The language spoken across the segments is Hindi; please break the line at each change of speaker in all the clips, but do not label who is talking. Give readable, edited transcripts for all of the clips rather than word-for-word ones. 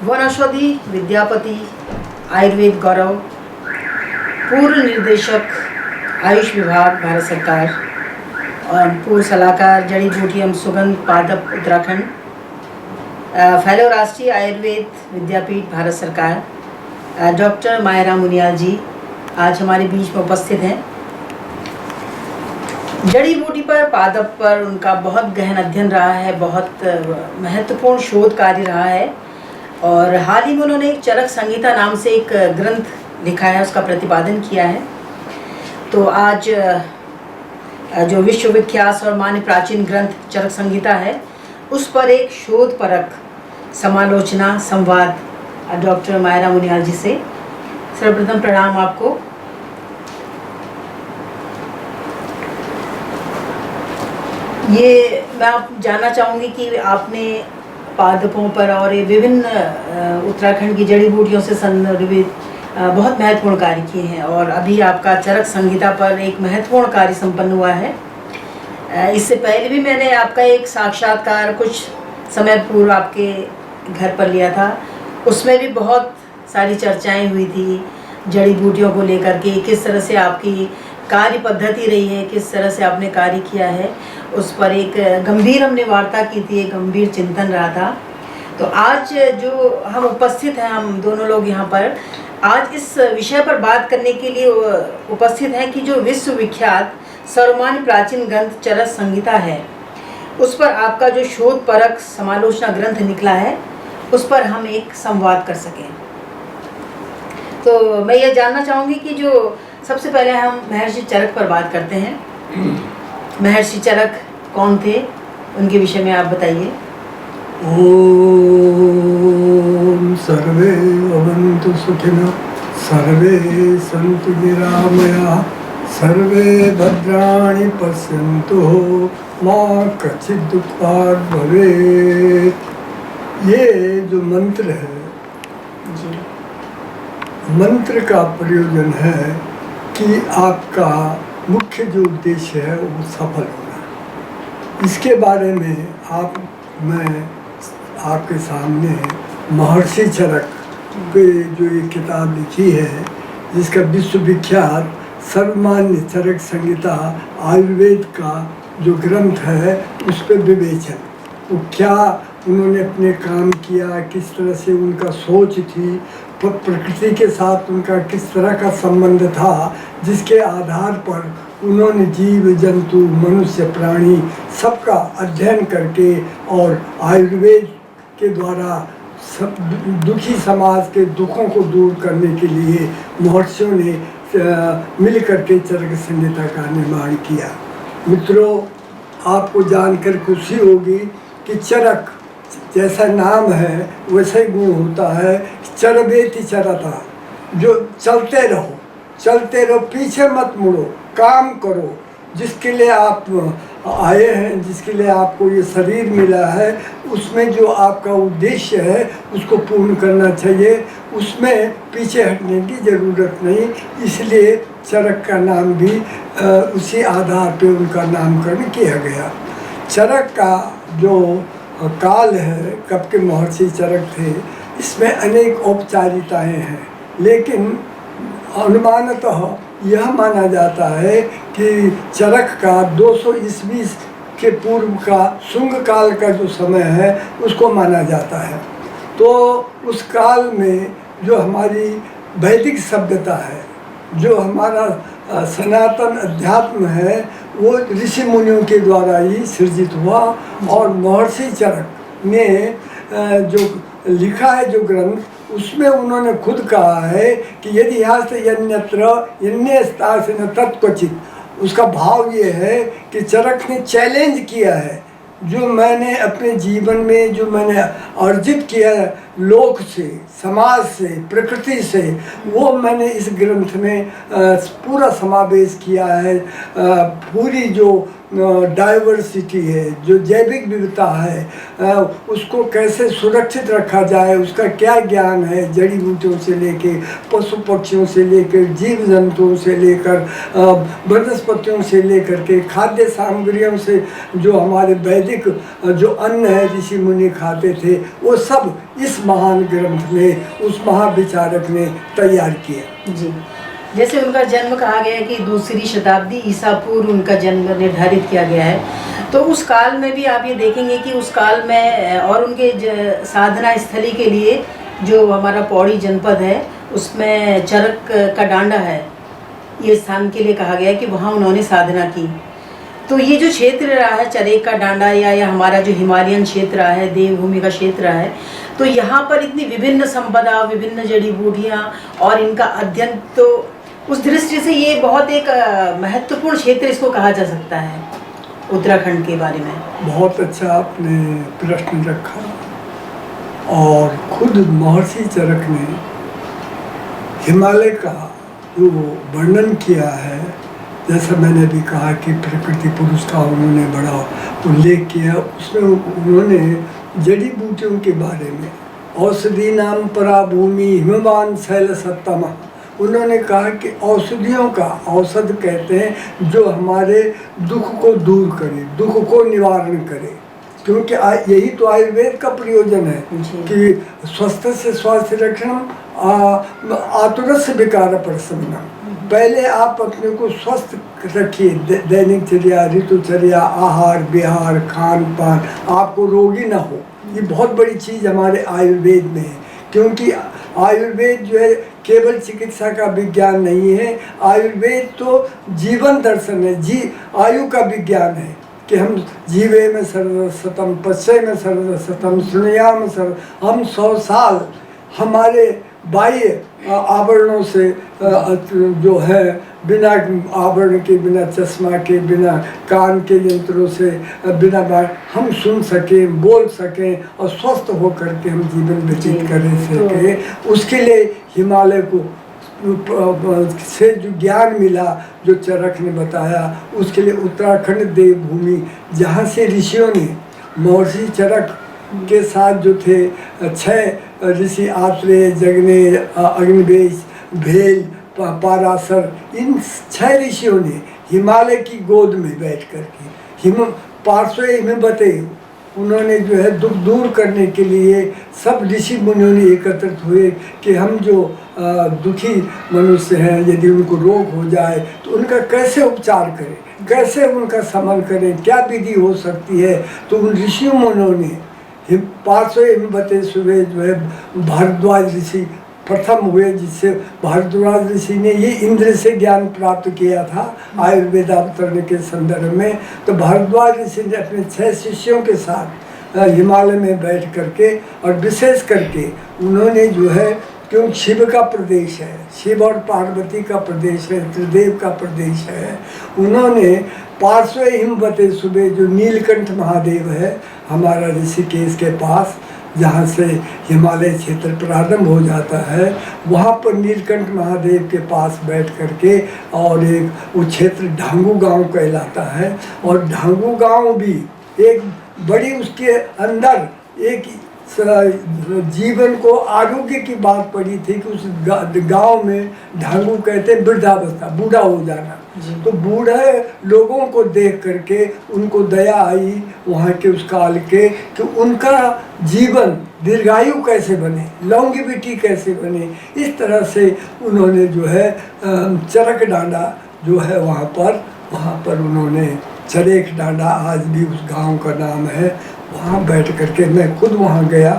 वनौषधि विद्यापति आयुर्वेद गौरव, पूर्व निदेशक आयुष विभाग भारत सरकार और पूर्व सलाहकार जड़ी बूटी एवं सुगंध पादप उत्तराखंड, फेलो राष्ट्रीय आयुर्वेद विद्यापीठ भारत सरकार, डॉक्टर मायरा मुनियाल जी आज हमारे बीच में उपस्थित हैं। जड़ी बूटी पर, पादप पर उनका बहुत गहन अध्ययन रहा है, बहुत महत्वपूर्ण शोध कार्य रहा है और हाल ही में उन्होंने एक चरक संहिता नाम से एक ग्रंथ लिखा है, उसका प्रतिपादन किया है। तो आज जो विश्वविख्यात और मान्य प्राचीन ग्रंथ चरक संहिता है, उस पर एक शोध परक समालोचना संवाद डॉक्टर मायरा मुनियाल जी से। सर्वप्रथम प्रणाम आपको। ये मैं आप जानना चाहूँगी कि आपने पादपों पर और ये विभिन्न उत्तराखंड की जड़ी बूटियों से संदर्भित बहुत महत्वपूर्ण कार्य किए हैं और अभी आपका चरक संहिता पर एक महत्वपूर्ण कार्य संपन्न हुआ है। इससे पहले भी मैंने आपका एक साक्षात्कार कुछ समय पूर्व आपके घर पर लिया था, उसमें भी बहुत सारी चर्चाएं हुई थी जड़ी बूटियों को लेकर के, किस तरह से आपकी कार्य पद्धति रही है, किस तरह से आपने कार्य किया है, उस पर एक गंभीर हमने वार्ता की थी, एक गंभीर चिंतन रहा था। तो आज जो हम उपस्थित हैं, हम दोनों लोग यहाँ पर आज इस विषय पर बात करने के लिए उपस्थित हैं कि जो विश्वविख्यात सर्वमान्य प्राचीन ग्रंथ चरक संहिता है, उस पर आपका जो शोध परक समालोचना ग्रंथ निकला है, उस पर हम एक संवाद कर सकें। तो मैं ये जानना चाहूँगी कि जो सबसे पहले हम महर्षि चरक पर बात करते हैं। महर्षि चरक कौन थे, उनके विषय में आप बताइए।
ओम सर्वे भवन्तु सुखिनः, सर्वे सन्तु निरामयाः, सर्वे भद्राणि पश्यन्तु मा कश्चित् दुःखात् भवेत्। ये जो मंत्र है
जी,
मंत्र का प्रयोजन है कि आपका मुख्य जो उद्देश्य है वो सफल होना। इसके बारे में मैं आपके सामने महर्षि चरक के जो ये किताब लिखी है, जिसका विश्वविख्यात सर्वमान्य चरक संहिता आयुर्वेद का जो ग्रंथ है, उस पर विवेचन, वो क्या उन्होंने अपने काम किया, किस तरह से उनका सोच थी, प्रकृति के साथ उनका किस तरह का संबंध था, जिसके आधार पर उन्होंने जीव जंतु मनुष्य प्राणी सबका अध्ययन करके और आयुर्वेद के द्वारा सब दुखी समाज के दुखों को दूर करने के लिए महर्षियों ने मिल करके चरक संहिता का निर्माण किया। मित्रों, आपको जानकर खुशी होगी कि चरक जैसा नाम है वैसा ही गुण होता है। चरबेति चरता, जो चलते रहो, पीछे मत मुड़ो, काम करो। जिसके लिए आप आए हैं, जिसके लिए आपको ये शरीर मिला है, उसमें जो आपका उद्देश्य है उसको पूर्ण करना चाहिए, उसमें पीछे हटने की ज़रूरत नहीं। इसलिए चरक का नाम भी उसी आधार पे उनका नामकरण किया गया। चरक का जो काल है, कब के महर्षि चरक थे, इसमें अनेक औपचारिकताएँ हैं, लेकिन अनुमानतः यह माना जाता है कि चरक का 200 ईस्वी के पूर्व का शुंग काल का जो समय है उसको माना जाता है। तो उस काल में जो हमारी वैदिक सभ्यता है, जो हमारा सनातन अध्यात्म है, वो ऋषि मुनियों के द्वारा ही सृजित हुआ। और महर्षि चरक ने जो लिखा है जो ग्रंथ, उसमें उन्होंने खुद कहा है कि यदि यहाँ से यन्यत्र यन्य स्थान से न तत्क्वचित। उसका भाव ये है कि चरक ने चैलेंज किया है, जो मैंने अपने जीवन में जो मैंने अर्जित किया है लोक से, समाज से, प्रकृति से, वो मैंने इस ग्रंथ में पूरा समावेश किया है। पूरी जो डाइवर्सिटी है, जो जैविक विविधता है, उसको कैसे सुरक्षित रखा जाए, उसका क्या ज्ञान है, जड़ी बूटियों से लेकर पशु पक्षियों से लेकर जीव जंतुओं से लेकर वनस्पतियों से लेकर के खाद्य सामग्रियों से, जो हमारे वैदिक जो अन्न है ऋषि मुनि खाते थे, वो सब इस महान ग्रंथ में उस महाविचारक ने तैयार किया।
जी, जैसे उनका जन्म कहा गया है कि 2री शताब्दी ईसा पूर्व उनका जन्म निर्धारित किया गया है, तो उस काल में भी आप ये देखेंगे कि उस काल में और उनके साधना स्थली के लिए जो हमारा पौड़ी जनपद है उसमें चरक का डांडा है, ये स्थान के लिए कहा गया है कि वहाँ उन्होंने साधना की। तो ये जो क्षेत्र रहा है चरेक का डांडा या हमारा जो हिमालयन क्षेत्र रहा है, देवभूमि का क्षेत्र रहा है, तो यहाँ पर इतनी विभिन्न संपदा, विभिन्न जड़ी बूटियाँ और इनका अध्ययन, तो उस दृष्टि से ये बहुत एक महत्वपूर्ण क्षेत्र इसको कहा जा सकता है उत्तराखंड के बारे में।
बहुत अच्छा आपने प्रश्न रखा, और खुद महर्षि चरक ने हिमालय का जो वर्णन किया है, जैसा मैंने भी कहा कि प्रकृति पुरुष का उन्होंने बड़ा उल्लेख किया, उसमें उन्होंने जड़ी बूटियों के बारे में औषधि नाम परा भूमि हिमवान शैल सत्तम, उन्होंने कहा कि औषधियों का, औषध कहते हैं जो हमारे दुख को दूर करे, दुख को निवारण करे, क्योंकि यही तो आयुर्वेद का प्रयोजन है कि स्वस्थ से स्वास्थ्य रक्षण आतुरस्य विकार प्रशमनम। पहले आप अपने को स्वस्थ रखिए, दैनिक चर्या, ऋतुचर्या, आहार विहार, खान पान, आपको रोगी ना हो। ये बहुत बड़ी चीज़ हमारे आयुर्वेद में है, क्योंकि आयुर्वेद जो है केवल चिकित्सा का विज्ञान नहीं है, आयुर्वेद तो जीवन दर्शन है, आयु का विज्ञान है कि हम जीवे में सर्वशतम, पश्चय में सर्वशतम, सुनयाम सर्व, हम 100 साल हमारे बाह्य आवरणों से जो है, बिना आवरण के, बिना चश्मा के, बिना कान के यंत्रों से, बिना हम सुन सकें, बोल सकें और स्वस्थ होकर के हम जीवन व्यतीत कर सकें, उसके लिए हिमालय को से जो ज्ञान मिला, जो चरक ने बताया, उसके लिए उत्तराखंड देवभूमि, जहाँ से ऋषियों ने महर्षि चरक के साथ जो थे 6 ऋषि आत्रेय, जगने, अग्निवेश, भेल, पाराशर, इन 6 ऋषियों ने हिमालय की गोद में बैठ कर के पार्श्वे हिमवते, उन्होंने जो है दुख दूर करने के लिए सब ऋषि मुनियों ने एकत्रित हुए कि हम जो दुखी मनुष्य हैं, यदि उनको रोग हो जाए तो उनका कैसे उपचार करें, कैसे उनका समन करें, क्या विधि हो सकती है। तो उन ऋषि मुनियों ने पार्श्वे हिमवते सुबह जो है भारद्वाज ऋषि प्रथम हुए, जिससे भारद्वाज ऋषि ने ये इंद्र से ज्ञान प्राप्त किया था आयुर्वेद अवतरण के संदर्भ में। तो भारद्वाज ऋषि ने अपने 6 शिष्यों के साथ हिमालय में बैठ करके, और विशेष करके उन्होंने जो है, क्योंकि शिव का प्रदेश है, शिव और पार्वती का प्रदेश है, त्रिदेव का प्रदेश है, उन्होंने पार्श्वे हिमवते सुबह, जो नीलकंठ महादेव है हमारा ऋषिकेश के पास, जहाँ से हिमालय क्षेत्र प्रारंभ हो जाता है, वहाँ पर नीलकंठ महादेव के पास बैठ करके, और एक वो क्षेत्र ढांगू गांव कहलाता है, और ढांगू गांव भी एक बड़ी, उसके अंदर एक जीवन को आरोग्य की बात पड़ी थी कि उस गांव में ढांगू कहते हैं वृद्धावस्था, बूढ़ा हो जाना। तो बूढ़े लोगों को देख करके उनको दया आई वहाँ के उस काल के, कि उनका जीवन दीर्घायु कैसे बने, लॉन्गेविटी कैसे बने। इस तरह से उन्होंने जो है चरक डांडा जो है वहाँ पर उन्होंने, चरेक डांडा आज भी उस गांव का नाम है, वहाँ बैठ करके, मैं खुद वहाँ गया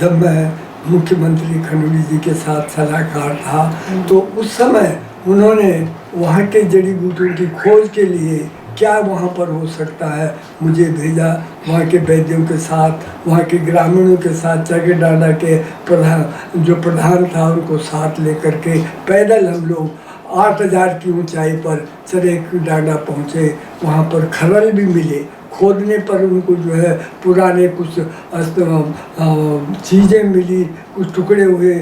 जब मैं मुख्यमंत्री खंडूरी जी के साथ सलाहकार था, तो उस समय उन्होंने वहाँ के जड़ी बूटियों की खोज के लिए क्या वहाँ पर हो सकता है मुझे भेजा, वहाँ के वैद्यों के साथ, वहाँ के ग्रामीणों के साथ, चरक डांडा के प्रधान था उनको साथ लेकर के पैदल हम लोग 8000 की ऊंचाई पर चरेक डांडा पहुँचे। वहाँ पर खरल भी मिले, खोदने पर उनको जो है पुराने कुछ चीज़ें मिली, कुछ टुकड़े हुए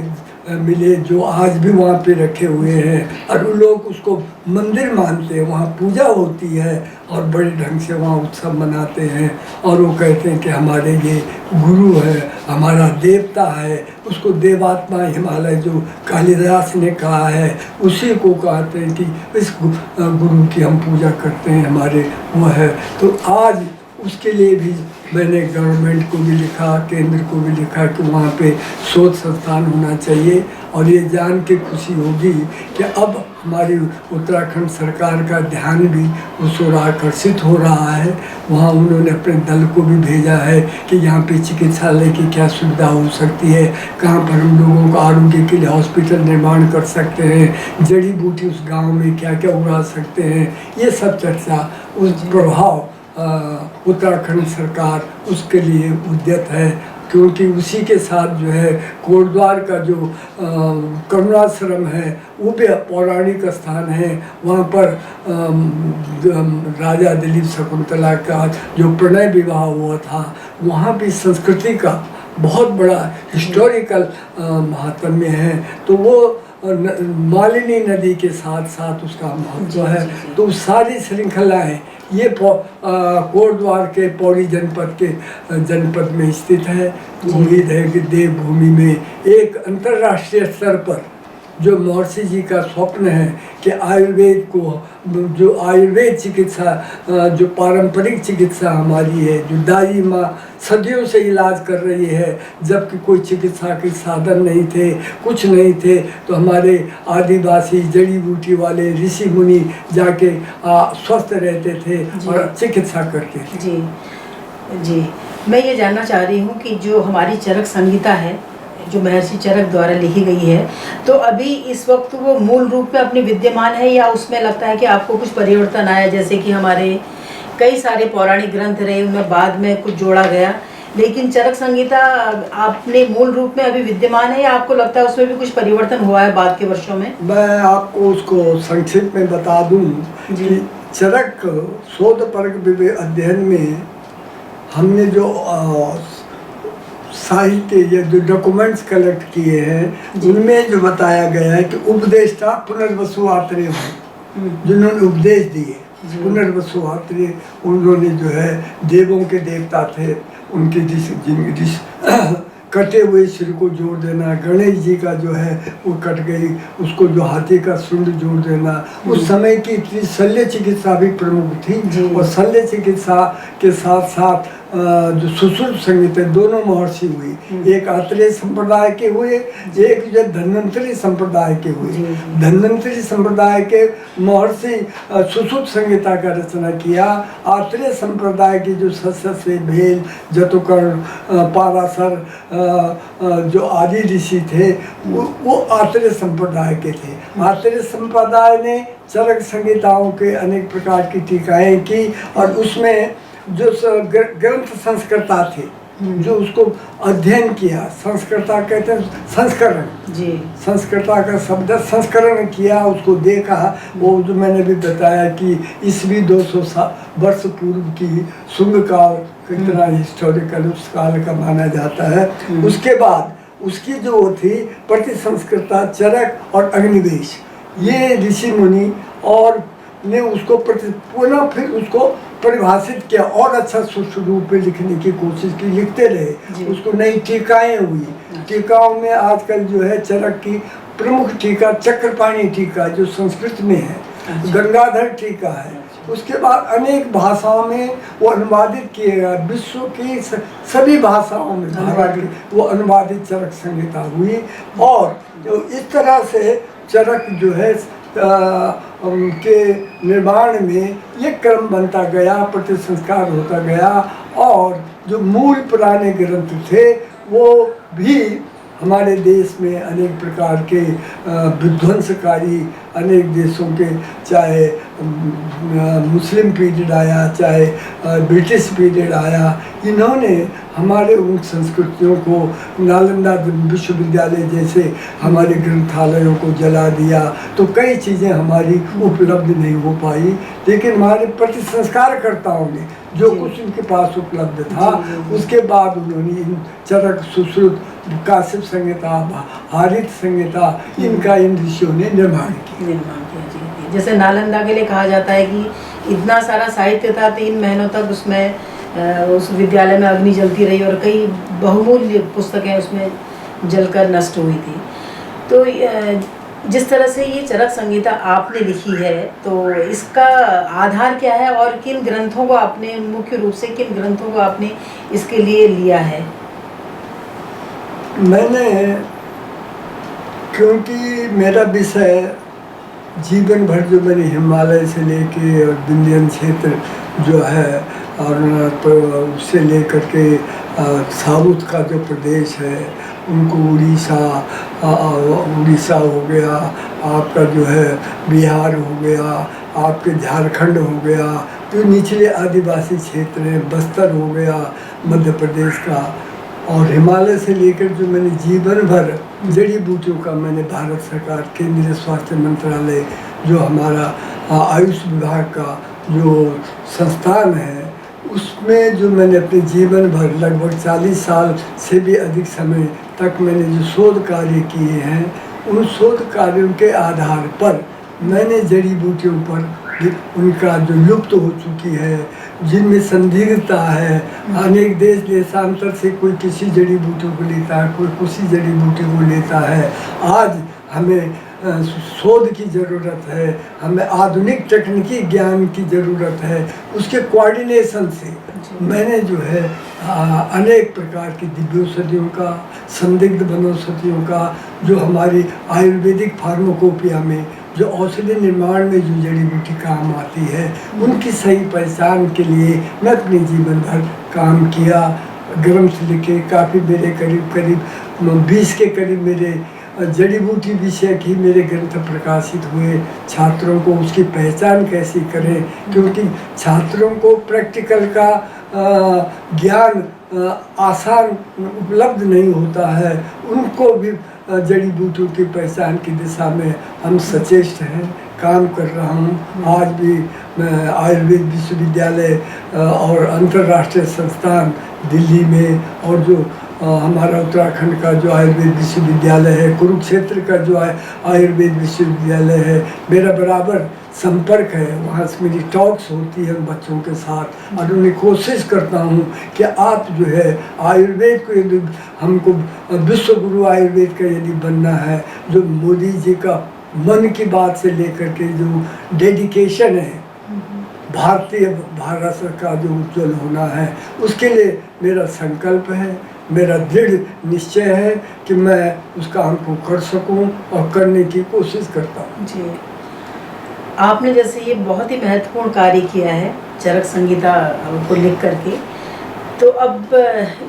मिले जो आज भी वहाँ पे रखे हुए हैं, और उन लोग उसको मंदिर मानते हैं, वहाँ पूजा होती है और बड़े ढंग से वहाँ उत्सव मनाते हैं। और वो कहते हैं कि हमारे ये गुरु है, हमारा देवता है, उसको देवात्मा हिमालय जो कालिदास ने कहा है उसी को कहते हैं कि इस गुरु की हम पूजा करते हैं, हमारे वो है। तो आज उसके लिए भी मैंने गवर्नमेंट को भी लिखा, केंद्र को भी लिखा कि वहाँ पे शोध संस्थान होना चाहिए। और ये जान के खुशी होगी कि अब हमारी उत्तराखंड सरकार का ध्यान भी उस ओर आकर्षित हो रहा है। वहाँ उन्होंने अपने दल को भी भेजा है कि यहाँ पे चिकित्सालय की क्या सुविधा हो सकती है, कहाँ पर हम लोगों को आरोग्य के लिए हॉस्पिटल निर्माण कर सकते हैं, जड़ी बूटी उस गाँव में क्या क्या उगा सकते हैं, ये सब चर्चा उस प्रभाव उत्तराखंड सरकार उसके लिए उद्यत है। क्योंकि उसी के साथ जो है कोटद्वार का जो करुणाश्रम है वो भी पौराणिक स्थान है। वहाँ पर राजा दिलीप शकुंतला का जो प्रणय विवाह हुआ था, वहाँ भी संस्कृति का बहुत बड़ा हिस्टोरिकल महात्म्य है। तो वो मालिनी नदी के साथ साथ उसका महत्व है। तो सारी श्रृंखलाएँ ये कोटद्वार के पौड़ी जनपद में स्थित है। उम्मीद है कि देवभूमि में एक अंतर्राष्ट्रीय स्तर पर जो महर्षि जी का स्वप्न है कि आयुर्वेद को, जो आयुर्वेद चिकित्सा जो पारंपरिक चिकित्सा हमारी है, जो दाई माँ सदियों से इलाज कर रही है, जबकि कोई चिकित्सा के साधन नहीं थे, कुछ नहीं थे, तो हमारे आदिवासी जड़ी बूटी वाले ऋषि मुनि जाके स्वस्थ रहते थे और चिकित्सा करते थे।
जी जी, मैं ये जानना चाह रही हूँ कि जो हमारी चरक संहिता है जो महर्षि चरक द्वारा लिखी गई है, तो अभी इस वक्त वो मूल रूप में अपनी विद्यमान है या उसमें लगता है कि आपको कुछ परिवर्तन आया? जैसे कि हमारे कई सारे पौराणिक ग्रंथ रहे, उनमें बाद में कुछ जोड़ा गया, लेकिन चरक संहिता आपने मूल रूप में अभी विद्यमान है या आपको लगता है उसमें भी कुछ परिवर्तन हुआ है बाद के वर्षों में?
मैं आपको उसको संक्षिप्त में बता दूं कि चरक शोध परक अध्ययन में हमने जो साहित्य या जो डॉक्यूमेंट्स कलेक्ट किए हैं उनमें जो बताया गया है कि उपदेष्टा पुनर्वसु आत्रेय हैं, जिन्होंने उपदेश दिए। पुनर्वसु आत्रेय उन्होंने जो है देवों के देवता थे, उनके कटे हुए सिर को जोड़ देना, गणेश जी का जो है वो कट गई, उसको जो हाथी का सुंड जोड़ देना। उस समय की इतनी शल्य चिकित्सा भी प्रमुख थी, और शल्य चिकित्सा के साथ साथ जो सुश्रुत संगीत है दोनों महर्षि हुई, एक आत्रेय संप्रदाय के हुए, एक जो धन्वंतरी संप्रदाय के हुए। धन्वंतरी संप्रदाय के महर्षि सुश्रुत संगीता का रचना किया। आत्रेय संप्रदाय की जो सस्य भेल, जतुकर्ण, पाराशर जो आदि ऋषि थे वो आत्रेय संप्रदाय के थे। आत्रेय संप्रदाय ने चरक संहिताओं के अनेक प्रकार की टीकाएं की, और उसमें जो ग्रंथ संस्कृता थे जो उसको अध्ययन किया, संस्कृता कहते हैं संस्करण, संस्कृता का शब्द संस्करण किया, उसको देखा। वो जो मैंने भी बताया कि ईस्वी 200 वर्ष पूर्व की शुंग काल कितना हिस्टोरिकल उस काल का माना जाता है। उसके बाद उसकी जो थी प्रतिसंस्कृता, चरक और अग्निवेश, ये ऋषि मुनि और ने उसको पुनः फिर उसको परिभाषित किया और अच्छा सुष्ठु रूप में लिखने की कोशिश की, लिखते रहे। उसको नई टीकाएं हुई। टीकाओं में आजकल जो है चरक की प्रमुख टीका चक्रपाणी टीका जो संस्कृत में है, गंगाधर टीका है। उसके बाद अनेक भाषाओं में वो अनुवादित किए गए, विश्व की सभी भाषाओं में वो अनुवादित चरक संहिता हुई। और इस तरह से चरक जो है के निर्माण में ये क्रम बनता गया, प्रतिसंस्कार होता गया, और जो मूल पुराने ग्रंथ थे वो भी हमारे देश में अनेक प्रकार के विध्वंसकारी अनेक देशों के, चाहे मुस्लिम पीरियड आया, चाहे ब्रिटिश पीरियड आया, इन्होंने हमारे उन संस्कृतियों को, नालंदा विश्वविद्यालय जैसे हमारे ग्रंथालयों को जला दिया, तो कई चीज़ें हमारी उपलब्ध नहीं हो पाई। लेकिन हमारे प्रतिसंस्कारकर्ताओं ने जो
जी।
कुछ उनके पास उपलब्ध था।
जी, जी।
उसके बाद उन्होंने इन चरक, सुश्रुत, काश्यप संहिता, हारित संहिता, इनका इन ऋषियों ने निर्माण किया।
निर्माण किया। जी जी। जैसे नालंदा के लिए कहा जाता है कि इतना सारा साहित्य था, 3 महीनों तक उसमें उस विद्यालय में अग्नि जलती रही और कई बहुमूल्य पुस्तकें उसमें जलकर नष्ट हुई थी। तो जिस तरह से ये चरक संहिता आपने लिखी है, तो इसका आधार क्या है और किन ग्रंथों को आपने, मुख्य रूप से किन ग्रंथों को आपने इसके लिए लिया है?
मैंने, क्योंकि मेरा विषय जीवन भर जो मैंने हिमालय से लेके और विंध्याचल क्षेत्र जो है और तो उससे लेकर के साउथ का जो प्रदेश है उनको उड़ीसा हो गया, आपका जो है बिहार हो गया, आपके झारखंड हो गया, जो निचले आदिवासी क्षेत्र हैं, बस्तर हो गया मध्य प्रदेश का, और हिमालय से लेकर जो मैंने जीवन भर जड़ी बूटियों का मैंने भारत सरकार केंद्रीय स्वास्थ्य मंत्रालय जो हमारा आयुष विभाग का जो संस्थान है उसमें जो मैंने अपने जीवन भर लगभग 40 साल से भी अधिक समय तक मैंने जो शोध कार्य किए हैं, उन शोध कार्यों के आधार पर मैंने जड़ी बूटियों पर उनका जो लुप्त हो चुकी है, जिनमें संदिग्धता है, अनेक देश देशांतर से कोई किसी जड़ी बूटी को लेता है, कोई किसी जड़ी बूटी को लेता है। आज हमें शोध की ज़रूरत है, हमें आधुनिक तकनीकी ज्ञान की ज़रूरत है। उसके कोऑर्डिनेशन से मैंने जो है अनेक प्रकार की दिव्यौषधियों का, संदिग्ध वनौषधियों का, जो हमारी आयुर्वेदिक फार्माकोपिया में जो औषधि निर्माण में जो जड़ी बूटी काम आती है, उनकी सही पहचान के लिए मैं अपने जीवन भर काम किया, ग्रंथ लिखे। काफ़ी मेरे करीब 20 के करीब मेरे जड़ी बूटी विषय की मेरे ग्रंथ प्रकाशित हुए। छात्रों को उसकी पहचान कैसे करें, क्योंकि छात्रों को प्रैक्टिकल का ज्ञान आसान उपलब्ध नहीं होता है। उनको भी जड़ी बूटियों की पहचान की दिशा में हम सचेष्ट हैं, काम कर रहा हूँ। आज भी मैं आयुर्वेद विश्वविद्यालय और अंतर्राष्ट्रीय संस्थान दिल्ली में, और जो हमारा उत्तराखंड का जो आयुर्वेद विश्वविद्यालय है, कुरुक्षेत्र का जो आयुर्वेद विश्वविद्यालय है, मेरा बराबर संपर्क है। वहाँ से मेरी टॉक्स होती है बच्चों के साथ, और उन्हें कोशिश करता हूँ कि आप जो है आयुर्वेद को, यदि हमको विश्व गुरु आयुर्वेद का यदि बनना है, जो मोदी जी का मन की बात से लेकर के जो डेडिकेशन है, भारत का जो उज्जवल होना है, उसके लिए मेरा संकल्प है, मेरा दृढ़ निश्चय है कि मैं उस काम को कर सकूं और करने की कोशिश करता हूं।
जी, आपने जैसे ये बहुत ही महत्वपूर्ण कार्य किया है चरक संहिता को लिख करके, तो अब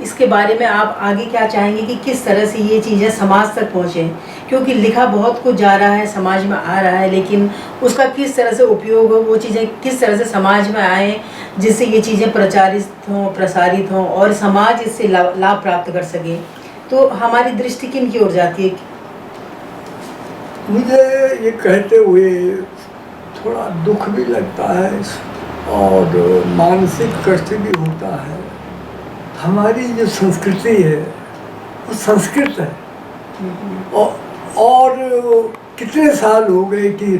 इसके बारे में आप आगे क्या चाहेंगे कि किस तरह से ये चीज़ें समाज तक पहुँचें? क्योंकि लिखा बहुत कुछ जा रहा है, समाज में आ रहा है, लेकिन उसका किस तरह से उपयोग हो, वो चीज़ें किस तरह से समाज में आएँ जिससे ये चीज़ें प्रचारित हों, प्रसारित हों और समाज इससे लाभ प्राप्त कर सके, तो हमारी दृष्टि किन की ओर जाती है?
मुझे ये कहते हुए थोड़ा दुख भी लगता है और मानसिक कष्ट भी होता है। हमारी जो संस्कृति है वो संस्कृत है, और कितने साल हो गए कि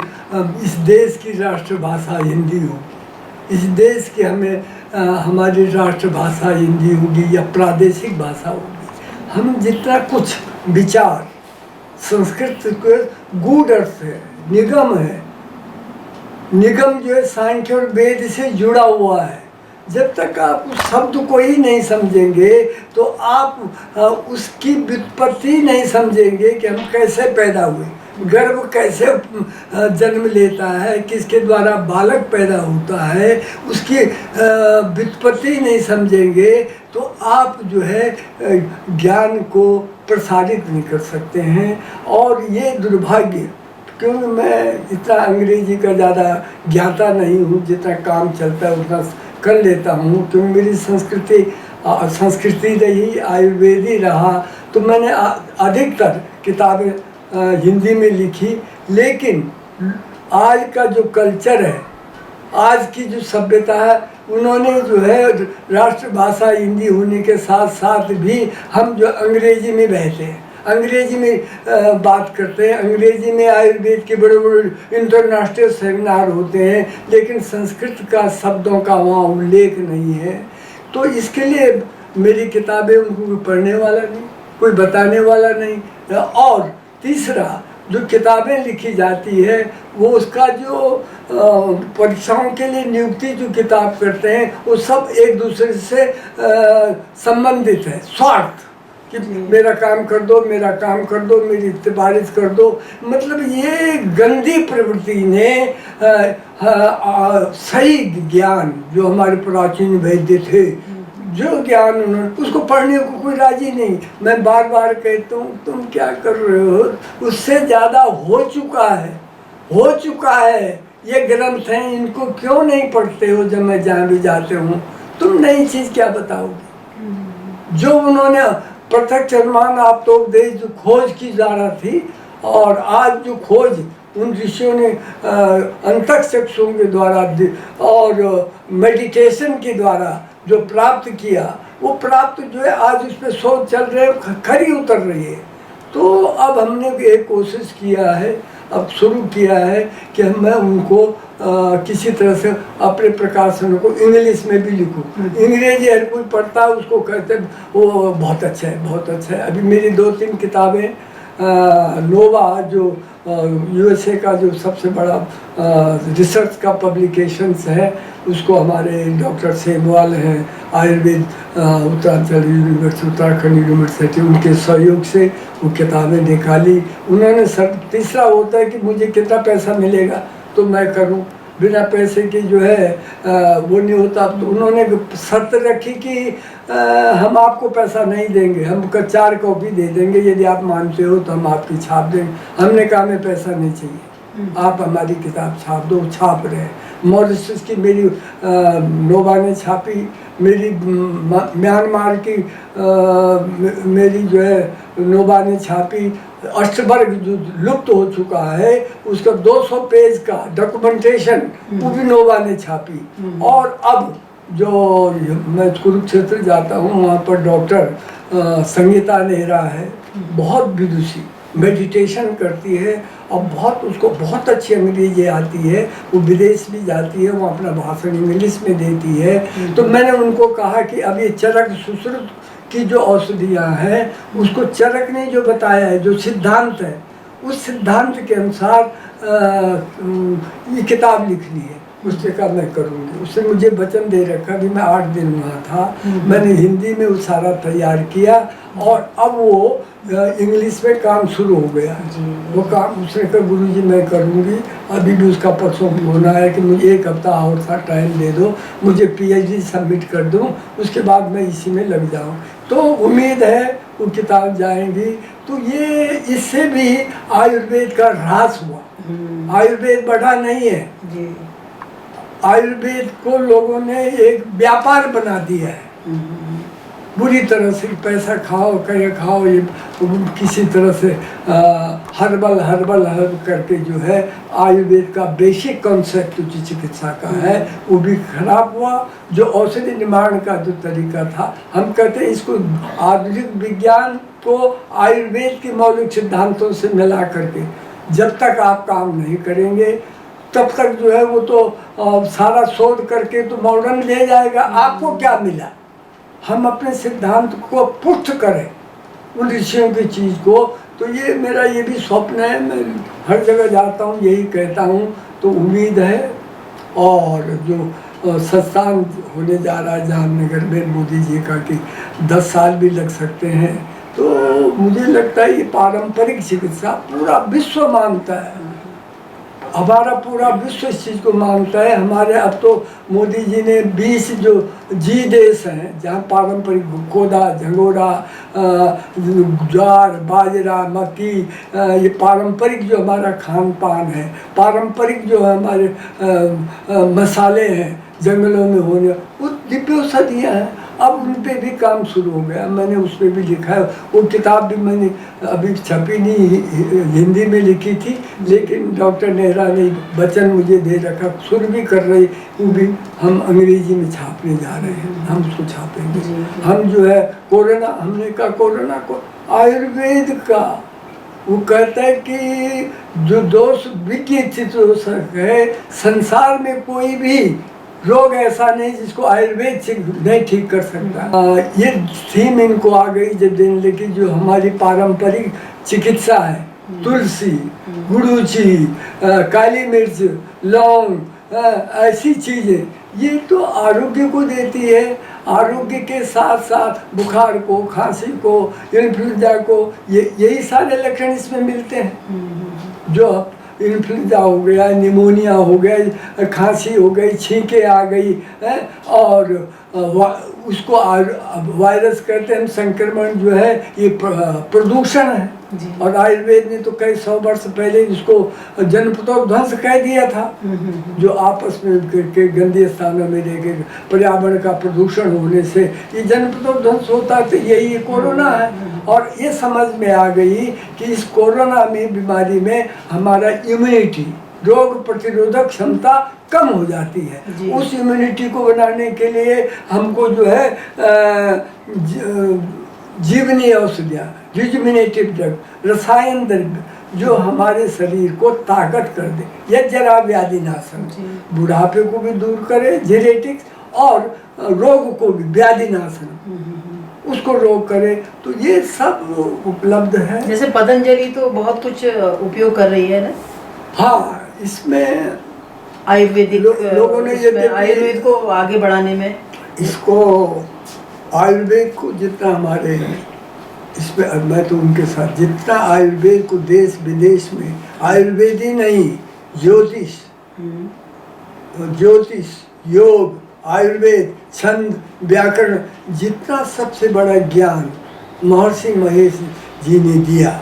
इस देश की राष्ट्रभाषा हिंदी होगी, इस देश की हमारी राष्ट्रभाषा हिंदी होगी या प्रादेशिक भाषा होगी। हम जितना कुछ विचार संस्कृत के गूढ़ अर्थ है, निगम है, निगम जो है सांख्य और वेद से जुड़ा हुआ है। जब तक आप उस शब्द को ही नहीं समझेंगे तो आप उसकी व्युत्पत्ति नहीं समझेंगे कि हम कैसे पैदा हुए, गर्भ कैसे जन्म लेता है, किसके द्वारा बालक पैदा होता है, उसकी व्युत्पत्ति नहीं समझेंगे तो आप जो है ज्ञान को प्रसारित नहीं कर सकते हैं। और ये दुर्भाग्य, क्योंकि मैं इतना अंग्रेजी का ज़्यादा ज्ञाता नहीं हूँ, जितना काम चलता है उतना कर लेता हूँ, क्योंकि मेरी संस्कृति रही, आयुर्वेदी रहा, तो मैंने अधिकतर किताबें हिंदी में लिखी। लेकिन आज का जो कल्चर है, आज की जो सभ्यता है, उन्होंने जो है राष्ट्रभाषा हिंदी होने के साथ साथ भी हम जो अंग्रेजी में बहते हैं, अंग्रेजी में बात करते हैं, अंग्रेजी में आयुर्वेद के बड़े बड़े इंटरनेशनल सेमिनार होते हैं, लेकिन संस्कृत का शब्दों का वहाँ उल्लेख नहीं है। तो इसके लिए मेरी किताबें उनको कोई पढ़ने वाला नहीं, कोई बताने वाला नहीं। और तीसरा, जो किताबें लिखी जाती है वो उसका जो परीक्षाओं के लिए नियुक्ति जो किताब करते हैं वो सब एक दूसरे से संबंधित है, स्वार्थ कि मेरा काम कर दो, मेरा काम कर दो, मेरी सिफारिश कर दो। मतलब ये गंदी प्रवृत्ति ने सही ज्ञान जो हमारे प्राचीन वैद्य थे, जो ज्ञान उन्होंने, उसको पढ़ने को कोई राजी नहीं। मैं बार बार कहता हूँ तुम क्या कर रहे हो, उससे ज़्यादा हो चुका है, हो चुका है। ये ग्रंथ हैं, इनको क्यों नहीं पढ़ते हो? जब मैं जहाँ भी जाते हूँ तुम नई चीज़ क्या बताओगे? जो उन्होंने प्रत्यक्ष अनुमान आप तो उपदेश जो खोज की जा रहा थी, और आज जो खोज उन ऋषियों ने अंतःचक्षुओं के द्वारा और मेडिटेशन के द्वारा जो प्राप्त किया, वो प्राप्त जो है आज उस पर शोध चल रहे, खरी उतर रही है। तो अब हमने एक कोशिश किया है, अब शुरू किया है कि मैं उनको किसी तरह से अपने प्रकाशनों को इंग्लिश में भी लिखूं। अंग्रेजी हर कोई पढ़ता है, उसको कहते वो बहुत अच्छा है, बहुत अच्छा है। अभी मेरी 2-3 किताबें नोवा जो यूएसए का जो सबसे बड़ा रिसर्च का पब्लिकेशंस है, उसको हमारे डॉक्टर सेमवाल हैं आयुर्वेद उत्तरांचल यूनिवर्सिटी, उत्तराखंड यूनिवर्सिटी, उनके सहयोग से वो किताबें निकाली उन्होंने। सब तीसरा होता है कि मुझे कितना पैसा मिलेगा तो मैं करूं, बिना पैसे के जो है वो नहीं होता। तो उन्होंने शर्त रखी कि हम आपको पैसा नहीं देंगे, हम 4 कॉपी दे देंगे, यदि आप मानते हो तो हम आपकी छाप देंगे। हमने कहा हमें पैसा नहीं चाहिए, आप हमारी किताब छाप दो। छाप रहे मॉरिशस की मेरी नोवा ने छापी, मेरी म्यांमार की मेरी जो है नोवा ने छापी। अष्टवर्ग जो लुप्त हो चुका है उसका 200 पेज का डॉक्यूमेंटेशन वो भी नोवा ने छापी। और अब जो मैं कुरुक्षेत्र जाता हूँ वहाँ पर डॉक्टर संगीता नेहरा है, बहुत विदुषी, मेडिटेशन करती है और बहुत उसको बहुत अच्छी अंग्रेजी आती है, वो विदेश भी जाती है, वो अपना भाषण इंग्लिश में देती है। तो मैंने उनको कहा कि अब ये चरक सुश्रुत की जो औषधियाँ हैं उसको चरक ने जो बताया है, जो सिद्धांत है, उस सिद्धांत के अनुसार ये किताब लिखनी है। उससे कहा मैं करूँगी। उसने मुझे वचन दे रखा कि मैं 8 दिन वहाँ था, मैंने हिंदी में वो सारा तैयार किया और अब वो इंग्लिश में काम शुरू हो गया। वो काम उसने कहा गुरुजी मैं करूँगी। अभी भी उसका परसों होना है कि मुझे 1 हफ्ता और सा टाइम दे दो, मुझे PhD सबमिट कर दूँ, उसके बाद मैं इसी में लग जाऊँ। तो उम्मीद है वो किताब जाएंगी। तो ये इससे भी आयुर्वेद का ह्रास हुआ, आयुर्वेद बढ़ा नहीं है। आयुर्वेद को लोगों ने एक व्यापार बना दिया है बुरी तरह से। पैसा खाओ, कहीं खाओ, ये किसी तरह से हर्बल करके जो है आयुर्वेद का बेसिक कॉन्सेप्ट जो चिकित्सा का है वो भी खराब हुआ। जो औषधि निर्माण का जो तरीका था, हम कहते हैं इसको आधुनिक विज्ञान को आयुर्वेद के मौलिक सिद्धांतों से मिला करके जब तक आप काम नहीं करेंगे तब तक जो है वो तो सारा शोध करके तो मॉडर्न ले जाएगा। आपको क्या मिला? हम अपने सिद्धांत को पुष्ट करें उन ऋषियों की चीज़ को। तो ये मेरा ये भी स्वप्न है, मैं हर जगह जाता हूँ यही कहता हूँ। तो उम्मीद है, और जो सत्संग होने जा रहा है जामनगर में मोदी जी का कि 10 साल भी लग सकते हैं, तो मुझे लगता है ये पारंपरिक चिकित्सा पूरा विश्व मानता है, हमारा पूरा विश्व इस चीज़ को मानता है। हमारे अब तो मोदी जी ने 20 जो जी देश हैं जहाँ पारंपरिक कोदा, झंगोरा, ज्वार, बाजरा, मक्की, ये पारंपरिक जो हमारा खान पान है, पारंपरिक जो हमारे मसाले हैं जंगलों में होने, वो दिव्य औषधियाँ हैं। अब उन पे भी काम शुरू हो गया, मैंने उस पर भी लिखा है। वो किताब भी मैंने अभी छपी नहीं, हिंदी में लिखी थी, लेकिन डॉक्टर नेहरा ने वचन मुझे दे रखा, शुरू भी कर रही, वो भी हम अंग्रेजी में छापने जा रहे हैं, हम उसको छापेंगे। हम जो है कोरोना, हमने कहा कोरोना को आयुर्वेद का, वो कहता है कि जो दोष विज्ञित हो सके, संसार में कोई भी रोग ऐसा नहीं जिसको आयुर्वेद से नहीं ठीक कर सकता। ये थीम इनको आ गई जब देने लगी, जो हमारी पारंपरिक चिकित्सा है, तुलसी, गुड़ूची, काली मिर्च, लौंग, ऐसी चीज़ें, ये तो आरोग्य को देती है। आरोग्य के साथ साथ बुखार को, खांसी को, इन्फ्लुएंजा को, यही सारे लक्षण इसमें मिलते हैं। जो इन्फ्लुएंजा हो गया, निमोनिया हो गया, खांसी हो गई, छींके आ गई है, और उसको वायरस कहते हैं, संक्रमण जो है ये प्रदूषण है। और आयुर्वेद ने तो कई 100 वर्ष पहले इसको जनपदों ध्वंस कह दिया था, जो आपस में के गंदे स्थानों में रह के पर्यावरण का प्रदूषण होने से ये जनपदों ध्वंस होता, तो यही कोरोना है। और ये समझ में आ गई कि इस कोरोना में, बीमारी में हमारा इम्यूनिटी, रोग प्रतिरोधक क्षमता कम हो जाती है। उस इम्यूनिटी को बनाने के लिए हमको जो है जीवनी औषधियाँ, रिजुमिनेटिव ड्रग, रसायन द्रव्य जो हमारे शरीर को ताकत कर दे, या जरा व्याधि नाशन, बुढ़ापे को भी दूर करे, जेनेटिक्स, और रोग को भी, व्याधि नाशन, उसको रोग करे। तो ये सब उपलब्ध है।
जैसे पतंजलि तो बहुत कुछ उपयोग कर रही है ना।
हाँ, इसमें
आयुर्वेदिक
लोगों ने ये
आयुर्वेद को आगे बढ़ाने में,
इसको आयुर्वेद को जितना हमारे इसमें, मैं तो उनके साथ, जितना आयुर्वेद को देश विदेश में, आयुर्वेद ही नहीं, ज्योतिष, योग, आयुर्वेद, छंद, व्याकरण, जितना सबसे बड़ा ज्ञान महर्षि महेश जी ने दिया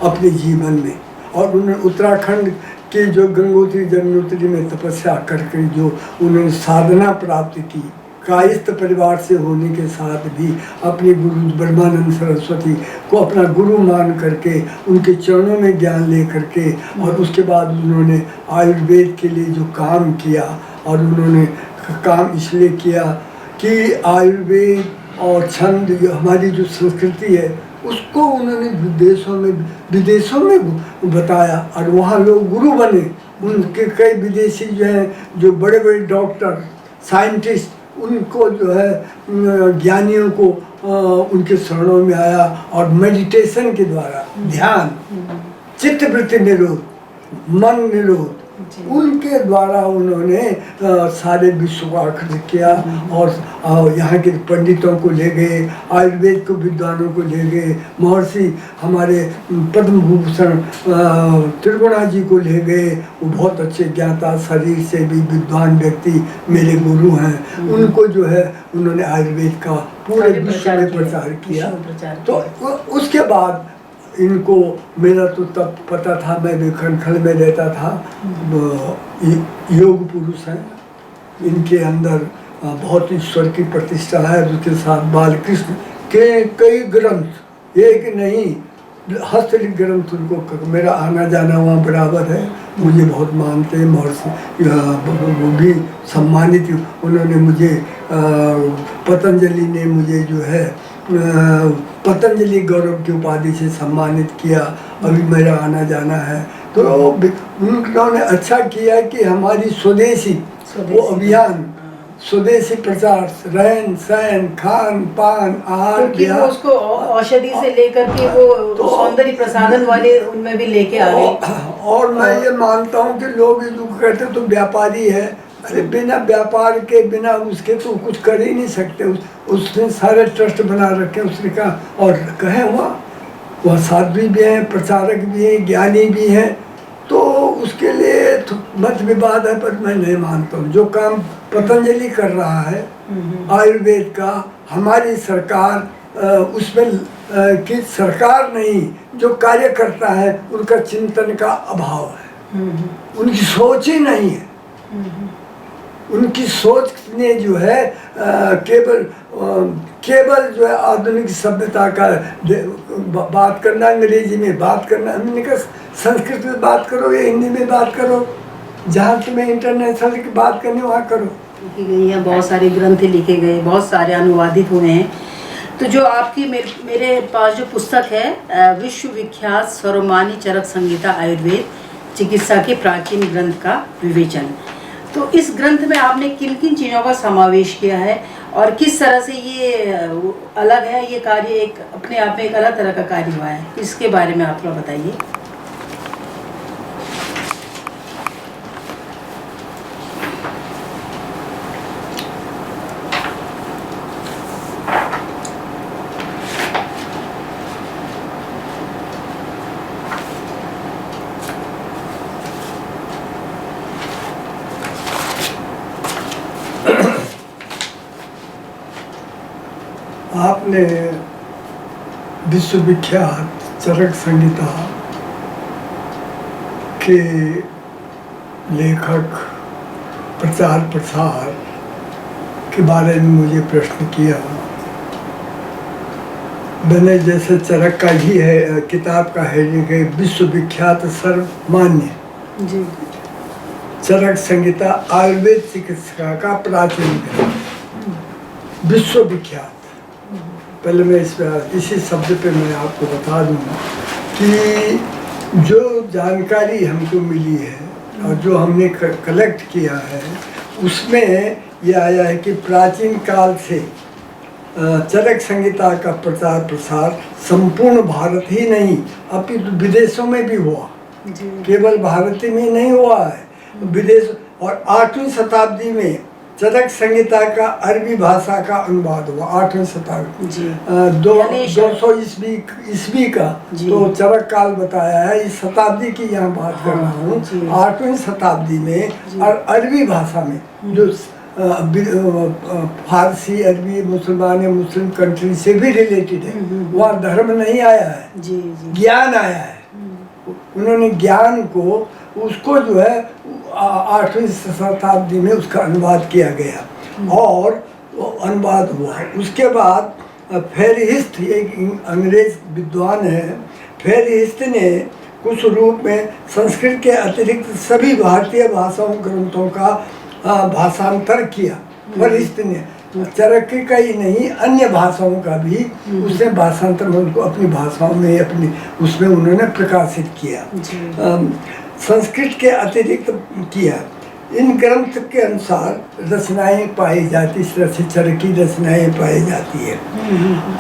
अपने जीवन में। और उन्होंने उत्तराखंड के जो गंगोत्री जमुनोत्री में तपस्या करके जो उन्होंने साधना प्राप्त की, कायस्थ परिवार से होने के साथ भी अपने गुरु ब्रह्मानंद सरस्वती को अपना गुरु मान करके उनके चरणों में ज्ञान ले करके, और उसके बाद उन्होंने आयुर्वेद के लिए जो काम किया, और उन्होंने काम इसलिए किया कि आयुर्वेद और छंद, हमारी जो संस्कृति है, उसको उन्होंने विदेशों में बताया, और वहाँ लोग गुरु बने। उनके कई विदेशी जो हैं, जो बड़े बड़े डॉक्टर, साइंटिस्ट, उनको जो है ज्ञानियों को उनके शरणों में आया, और मेडिटेशन के द्वारा, ध्यान, चित्तवृत्ति निरोध, मन निरोध, उनके द्वारा उन्होंने सारे विश्व को आकर्षित किया। और यहाँ के पंडितों को ले गए, आयुर्वेद को विद्वानों को ले गए, महर्षि हमारे पद्म भूषण त्रिगुणा जी को ले गए, वो बहुत अच्छे ज्ञाता, शरीर से भी विद्वान व्यक्ति मेरे गुरु हैं। उनको जो है उन्होंने आयुर्वेद का पूरे विश्व में प्रचार किया। तो उसके बाद इनको, मेरा तो तब पता था, मैं भी खनखल में रहता था, योग पुरुष हैं, इनके अंदर बहुत ईश्वर की प्रतिष्ठा है। उसके साथ बालकृष्ण के कई ग्रंथ, एक नहीं, हस्तलिखित ग्रंथ, उनको मेरा आना जाना वहाँ बराबर है, मुझे बहुत मानते हैं। महर्षि वो भी सम्मानित, उन्होंने मुझे पतंजलि ने मुझे जो है पतंजलि गौरव की उपाधि से सम्मानित किया। अभी मेरा आना जाना है, तो उन्होंने अच्छा किया कि हमारी स्वदेशी वो अभियान, स्वदेशी प्रचार, रहन सहन, खान पान, आहार,
क्योंकि वो उसको औषधि से लेकर के वो सौंदर्य प्रसाधन वाले उनमें भी लेके आ गए।
और मैं ये मानता हूँ कि लोग जो कहते तो व्यापारी है, अरे बिना व्यापार के, बिना उसके तो कुछ कर ही नहीं सकते। उसने सारे ट्रस्ट बना रखे उसने कहा, और कहे वह साध्वी भी हैं, प्रचारक भी हैं, ज्ञानी भी हैं, तो उसके लिए तो मत विवाद है, पर मैं नहीं मानता हूँ। जो काम पतंजलि कर रहा है आयुर्वेद का, हमारी सरकार उसमें कि सरकार नहीं, जो कार्य करता है उनका चिंतन का अभाव है, उनकी सोच ही नहीं है। उनकी सोच ने जो है केवल केवल जो है आधुनिक सभ्यता का बात करना, अंग्रेजी में बात करना। हमने कहा संस्कृत में बात करो या हिंदी में बात करो, जहाँ तुम्हें इंटरनेशनल की बात करनी वहाँ करो।
लिखी गई है, बहुत सारे ग्रंथ लिखे गए, बहुत सारे अनुवादित हुए हैं। तो जो आपकी मेरे पास जो पुस्तक है विश्व विख्यात सर्वमान्य चरक संहिता आयुर्वेद चिकित्सा के प्राचीन ग्रंथ का विवेचन, तो इस ग्रंथ में आपने किन किन चीज़ों का समावेश किया है और किस तरह से ये अलग है, ये कार्य एक अपने आप में एक अलग तरह का कार्य हुआ है, इसके बारे में आप थोड़ा बताइए।
आपने विश्वविख्यात चरक संहिता के लेखक प्रचार प्रसार के बारे में मुझे प्रश्न किया। मैंने जैसे चरक का ही है, किताब का हेडिंग है विश्वविख्यात सर्वमान्य
जी।
चरक संहिता आयुर्वेद चिकित्सा का प्राचीन ग्रंथ, विश्वविख्यात। पहले मैं इसी शब्द पे मैं आपको बता दूँ कि जो जानकारी हमको मिली है और जो हमने कलेक्ट किया है उसमें ये आया है कि प्राचीन काल से चरक संहिता का प्रचार प्रसार संपूर्ण भारत ही नहीं अपितु विदेशों में भी हुआ, केवल भारत में नहीं हुआ है, विदेश। और 8वीं शताब्दी में चरक संहिता का अरबी भाषा का अनुवाद हुआ, 8वीं शताब्दी 200 ईस्वी का, तो चरक काल बताया है। इस शताब्दी की यहाँ बात कर रहा हूँ, 8वीं शताब्दी में और अरबी भाषा में जो फारसी, अरबी, मुसलमान या मुस्लिम कंट्री से भी रिलेटेड है, वहाँ धर्म नहीं आया है, ज्ञान आया है। उन्होंने ज्ञान को उसको जो है 8वीं शताब्दी में उसका अनुवाद किया गया और अनुवाद हुआ। उसके बाद फेरिहिस्ट, एक अंग्रेज विद्वान है, फेरिहिस्ट ने कुछ रूप में संस्कृत के अतिरिक्त सभी भारतीय भाषाओं ग्रंथों का भाषांतर किया। फेरिहिस्ट ने चरक का ही नहीं अन्य भाषाओं का भी उसने भाषांतर में उनको अपनी भाषाओं में अपनी उसमें उन्होंने प्रकाशित किया, संस्कृत के अतिरिक्त किया। इन ग्रंथ के अनुसार रचनाएं पाई जाती, चरक की रचनाएं पाई जाती है।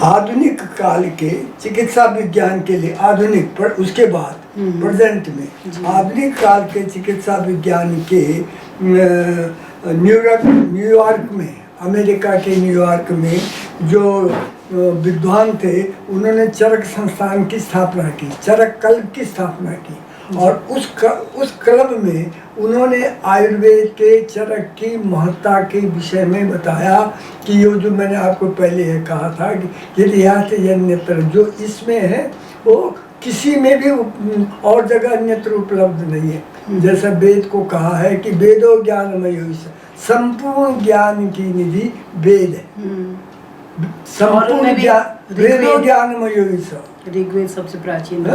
आधुनिक काल के चिकित्सा विज्ञान के लिए आधुनिक, पर उसके बाद प्रेजेंट में आधुनिक काल के चिकित्सा विज्ञान के न्यूयॉर्क में, अमेरिका के न्यूयॉर्क में जो विद्वान थे उन्होंने चरक संस्थान की स्थापना की, चरक क्लब की स्थापना की और उस क्लब में उन्होंने आयुर्वेद के चरक की महत्ता के विषय में बताया कि ये जो मैंने आपको पहले कहा था कि इतिहास अन्यत्र जो इसमें है वो किसी में भी और जगह अन्यत्र उपलब्ध नहीं है। जैसा वेद को कहा है कि वेदो ज्ञानमय, संपूर्ण ज्ञान की निधि वेद है, संपूर्ण वेदो ज्ञानमय,
ऋग्वेद सबसे प्राचीन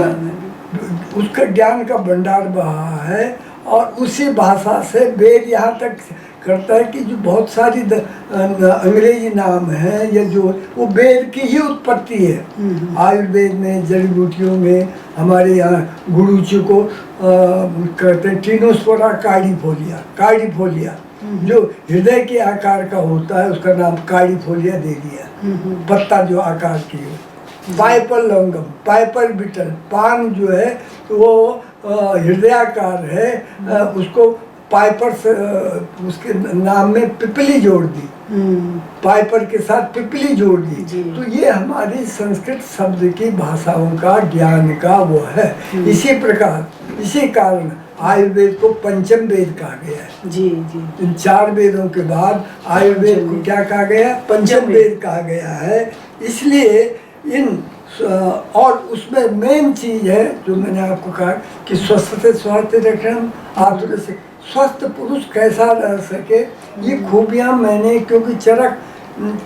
उसका ज्ञान का भंडार बहा है। और उसी भाषा से वेद यहाँ तक करता है कि जो बहुत सारी अंग्रेजी नाम हैं या जो वो वेद की ही उत्पत्ति है। आयुर्वेद में, जड़ी बूटियों में, हमारे यहाँ गुरुची को कहते हैं टीनोस्पोरा कार्डिफोलिया, जो हृदय के आकार का होता है उसका नाम कार्डिफोलिया दे दिया, पत्ता जो आकार की है। पाइपर लौंगम, पाइपर बीटल, पान जो है वो हृदयाकार है, उसको पाइपर से उसके नाम में पिपली जोड़ दी, पाइपर के साथ पिपली जोड़ दी। तो ये हमारी संस्कृत शब्द की भाषाओं का ज्ञान का वो है। इसी प्रकार, इसी कारण आयुर्वेद को पंचम वेद कहा गया है।
जी।
इन 4 वेदों के बाद आयुर्वेद को क्या कहा गया? पंचम वेद कहा गया है। इसलिए इन और उसमें मेन चीज है जो मैंने आपको कहा कि स्वस्थ से स्वास्थ्य रखना, आतुर से स्वस्थ पुरुष कैसा रह सके, ये खूबियाँ मैंने, क्योंकि चरक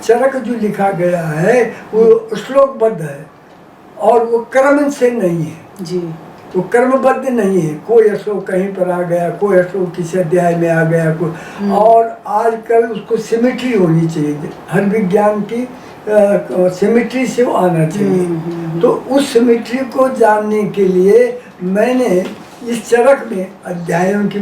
चरक जो लिखा गया है वो श्लोकबद्ध है और वो क्रम से नहीं है
जी।
वो क्रमबद्ध नहीं है। कोई श्लोक कहीं पर आ गया, कोई श्लोक किसी अध्याय में आ गया, कोई और आजकल उसको सिमेट्री होनी चाहिए, हर विज्ञान की सिमेट्री से वो आना चाहिए। तो उस सिमेट्री को जानने के लिए मैंने इस चरक में अध्यायों की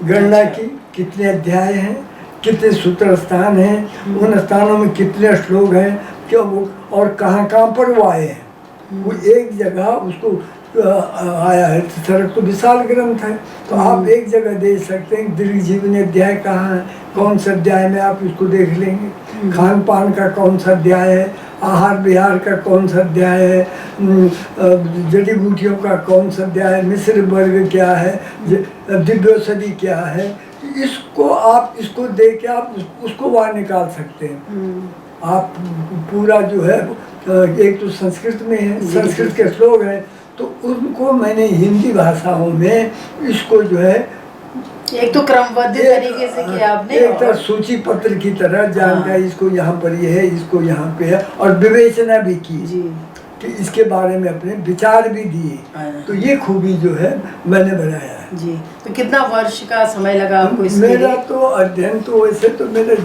गणना की, कितने अध्याय हैं, कितने सूत्र स्थान हैं, उन स्थानों में कितने श्लोक हैं, क्यों और कहाँ कहाँ पर वो आए हैं। वो एक जगह उसको आया है। चरक तो विशाल ग्रंथ है, तो आप एक जगह देख सकते हैं दीर्घजीवनी अध्याय कहाँ है, कौन सा अध्याय में आप इसको देख लेंगे। खान पान का कौन सा अध्याय है, आहार विहार का कौन सा अध्याय है, जड़ी बूटियों का कौन सा अध्याय है, मिश्र वर्ग क्या है, दिव्यौषधि क्या है, इसको देख के आप उसको वहाँ निकाल सकते हैं। आप पूरा जो है एक तो संस्कृत में है, संस्कृत के श्लोक है, तो उनको मैंने हिंदी भाषाओं में इसको जो है
एक तो क्रमबद्ध तरीके से किया आपने,
एक तरह सूची पत्र की तरह जानकारी, इसको यहाँ पर ये है, इसको यहाँ पे है, और विवेचना भी की कि इसके बारे में अपने विचार भी दिए। तो ये खूबी जो है मैंने बनाया है
जी। तो कितना वर्ष का समय लगा आपको इसके लिए?
मेरा तो अध्ययन तो वैसे तो मेरे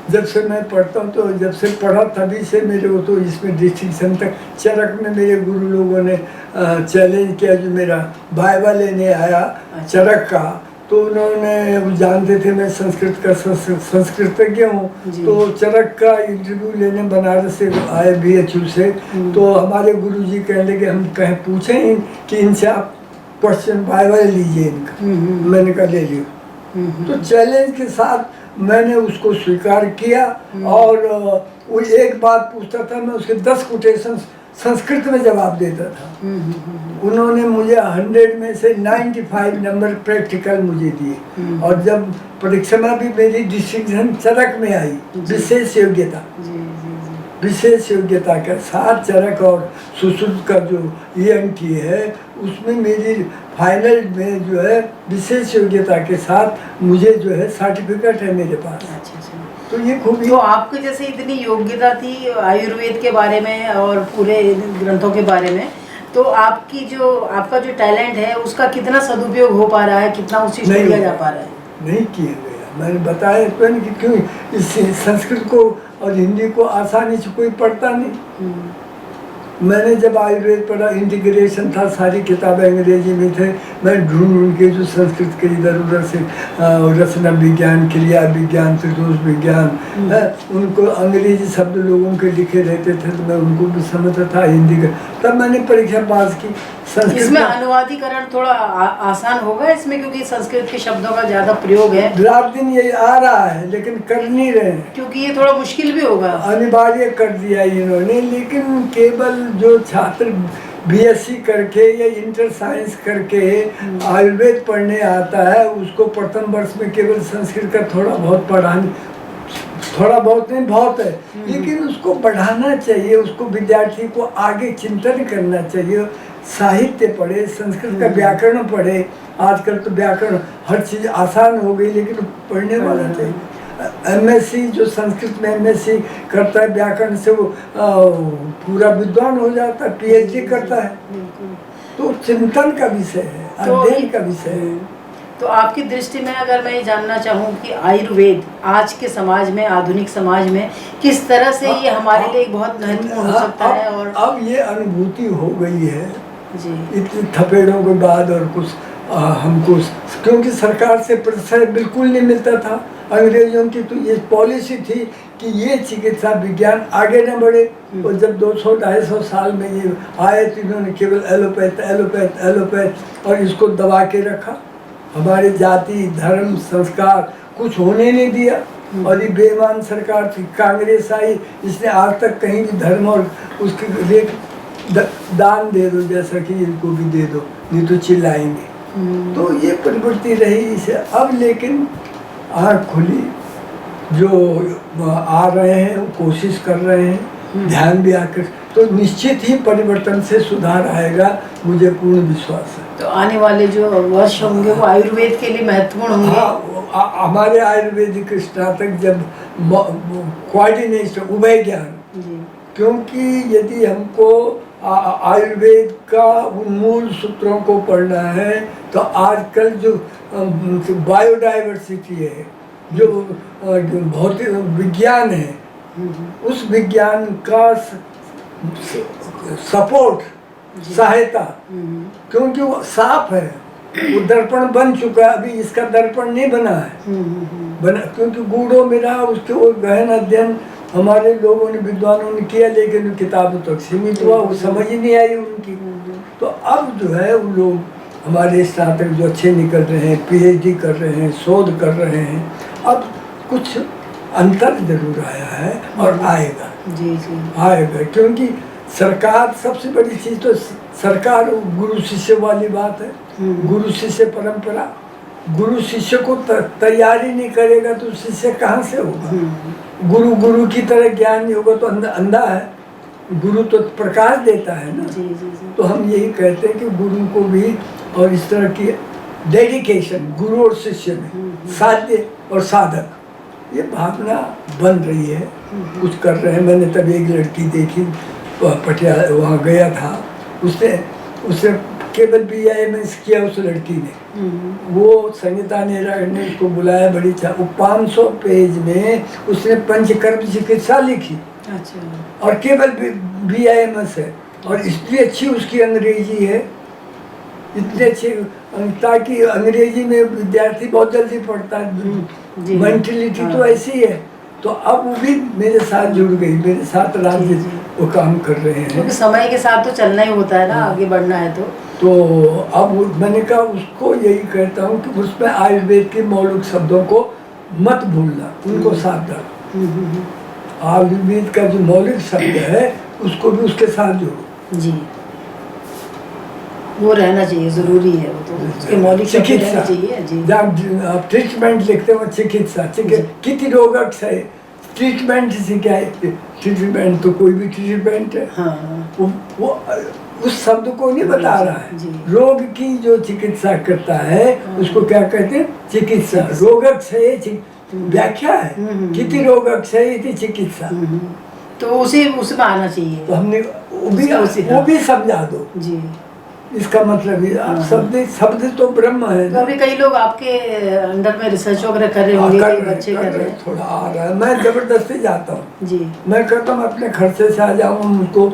जब से मैं पढ़ता हूँ, तो जब से पढ़ा तभी से मेरे को तो इसमें डिस्टिंक्शन तक। चरक में मेरे गुरु लोगों ने चैलेंज किया, जो मेरा बाइबल लेने आया चरक का, तो उन्होंने जानते थे मैं संस्कृत का संस्कृतज्ञ हूँ, तो चरक का इंटरव्यू लेने बनारस से आए BHU से, तो हमारे गुरुजी कहने लगे हम कहीं पूछें कि इनसे आप क्वेश्चन बाइबल लीजिए इनका। मैंने कहा ले लियो। तो चैलेंज के साथ मैंने उसको स्वीकार किया, और वो एक बात पूछता था, मैं उसके 10 कोटेशन संस्कृत में जवाब देता था। उन्होंने मुझे 100 में से 95 नंबर प्रैक्टिकल मुझे दिए, और जब परीक्षा में भी मेरी डिस्टिंक्शन चरक में आई, विशेष योग्यता, विशेष योग्यता के साथ चरक और सुश्रुत का जो ENT है, उसमें मेरी फाइनल में जो है विशेष योग्यता के साथ मुझे जो है सर्टिफिकेट है मेरे पास। तो ये खूब,
तो आपको जैसे इतनी योग्यता थी आयुर्वेद के बारे में और पूरे ग्रंथों के बारे में, तो आपका जो टैलेंट है उसका कितना सदुपयोग हो पा रहा है, कितना उस चीज़ को लिया जा पा रहा है?
नहीं किया गया। मैंने बताया तो कि क्यों इस संस्कृत को और हिंदी को आसानी से कोई पढ़ता नहीं। मैंने जब आयुर्वेद पढ़ा, इंटीग्रेशन था, सारी किताबें अंग्रेजी में थे, मैं ढूंढ के जो संस्कृत के इधर उधर से रचना विज्ञान, क्रिया विज्ञान, त्रिदोष विज्ञान है, उनको अंग्रेजी शब्द लोगों के लिखे रहते थे, तो मैं उनको भी समझता था हिंदी का। तब मैंने परीक्षा पास की।
इसमें अनुवादीकरण थोड़ा आसान होगा इसमें, क्योंकि संस्कृत के शब्दों का ज्यादा प्रयोग है।
रात दिन ये आ रहा है, लेकिन कर नहीं रहे,
क्योंकि ये थोड़ा मुश्किल भी होगा।
अनिवार्य कर दिया इन्होंने, लेकिन केवल जो छात्र BSc करके या इंटर साइंस करके आयुर्वेद पढ़ने आता है, उसको प्रथम वर्ष में केवल संस्कृत का थोड़ा बहुत पढ़ाने, थोड़ा बहुत नहीं बहुत है, लेकिन उसको बढ़ाना चाहिए। उसको विद्यार्थी को आगे चिंतन करना चाहिए, साहित्य पढ़े, संस्कृत का व्याकरण पढ़े। आजकल तो व्याकरण हर चीज़ आसान हो गई, लेकिन पढ़ने वाला चाहिए। MSc जो संस्कृत में MSc करता है व्याकरण से, वो पूरा विद्वान हो जाता है, PhD करता है। तो चिंतन का विषय है, अध्ययन का विषय है।
तो आपकी दृष्टि में अगर मैं ये जानना चाहूँ कि आयुर्वेद आज के समाज में, आधुनिक समाज में किस तरह से ये हमारे लिए बहुत महत्वपूर्ण हो सकता है? और
अब ये अनुभूति हो गई है
जी,
इतने थपेड़ों के बाद, और कुछ हमको, क्योंकि सरकार से प्रोत्साहन बिल्कुल नहीं मिलता था अंग्रेजों की, तो ये पॉलिसी थी कि ये चिकित्सा विज्ञान आगे न बढ़े। और जब 200-250 साल में ये आए, तो इन्होंने केवल एलोपैथ और इसको दबा के रखा। हमारे जाति, धर्म, संस्कार कुछ होने नहीं दिया, और ये बेईमान सरकार थी। कांग्रेस आई, इसने आज तक कहीं भी धर्म और उसके लिए दान दे दो, जैसा कि इनको भी दे दो, नहीं तो चिल्लाएंगे। तो ये प्रवृत्ति रही इसे। अब लेकिन आँख खुली, जो आ रहे हैं वो कोशिश कर रहे हैं, ध्यान भी आकर, तो निश्चित ही परिवर्तन से सुधार आएगा, मुझे पूर्ण विश्वास है।
तो आने वाले जो वर्ष होंगे वो आयुर्वेद के लिए महत्वपूर्ण होंगे।
हमारे आयुर्वेदिक स्नातक जब कोऑर्डिनेशन उभय ज्ञान, क्योंकि यदि हमको आयुर्वेद का उन मूल सूत्रों को पढ़ना है तो आजकल जो बायोडाइवर्सिटी है, जो भौतिक विज्ञान है, उस विज्ञान का सपोर्ट, सहायता, क्योंकि वो साफ है, वो दर्पण बन चुका है, अभी इसका दर्पण नहीं बना है, क्योंकि गूढ़ों में रहा, उसके वो गहन अध्ययन हमारे लोगों ने, विद्वानों ने किया, लेकिन किताबों तक सीमित हुआ, वो समझ ही नहीं आई उनकी। तो अब जो है वो लोग हमारे स्नातक जो अच्छे निकल रहे हैं, पीएचडी कर रहे हैं, शोध कर रहे हैं, अब कुछ अंतर जरूर आया है और आएगा।
जी जी
आएगा, क्योंकि सरकार, सबसे बड़ी चीज़ तो सरकार गुरु शिष्य वाली बात है, गुरु शिष्य परंपरा। गुरु शिष्य को तैयारी नहीं करेगा तो शिष्य कहाँ से होगा? गुरु की तरह ज्ञान नहीं होगा तो अंधा है, गुरु तो प्रकाश देता है ना।
जी जी जी।
तो हम यही कहते हैं कि गुरु को भी और इस तरह की डेडिकेशन, गुरु और शिष्य में साध्य और साधक, ये भावना बन रही है, कुछ कर रहे हैं। मैंने तब एक लड़की देखी, पटियाला वहाँ गया था, उसने केवल BIMS किया उस लड़की ने। वो संगीता नेहरा ने उसको बुलाया, बड़ी वो 500 पेज में उसने पंचकर्म चिकित्सा लिखी।
अच्छा।
और केवल BIMS है, और इतनी अच्छी उसकी अंग्रेजी है, इतनी अच्छी, ताकि अंग्रेजी में विद्यार्थी बहुत जल्दी पढ़ता है। मेंटलिटी तो ऐसी है। तो अब वो भी मेरे साथ जुड़ गई, मेरे साथ राज्य वो काम कर रहे हैं,
क्योंकि समय के साथ तो चलना ही होता है ना, आगे बढ़ना है तो
अब मैंने कहा उसको यही कहता हूँ कि उसमें आयुर्वेद के मौलिक शब्दों को मत भूलना, उनको साथ डालो। आयुर्वेद का जो मौलिक शब्द है उसको भी उसके साथ जोड़ो।
जी, वो रहना चाहिए, जरूरी है वो तो, उसके मौलिक शब्द रहना चाहिए। जी,
जब आप ट्रीटमेंट लिखते हो, चिकित्सा, कितनी रोगक है, ट्रीटमेंट से क्या है? ट्रीटमेंट तो कोई भी ट्रीटमेंट है।
हाँ।
वो उस शब्द को नहीं बता रहा है। रोग की जो चिकित्सा करता है उसको क्या कहते हैं? चिकित्सा। रोगक से व्याख्या है, कितनी रोगक से चिकित्सा,
तो उसे उसमें आना चाहिए।
तो हमने वो भी समझा दो।
जी,
इसका मतलब ये आप शब्द तो ब्रह्म है।
तो अभी कई लोग आपके अंडर में रिसर्च वगैरह कर रहे होंगे, बच्चे कर रहे हैं।
थोड़ा आ रहा है, मैं जबरदस्ती जाता हूँ
जी। मैं
कहता हूँ अपने खर्चे से आ जाऊँ, उनको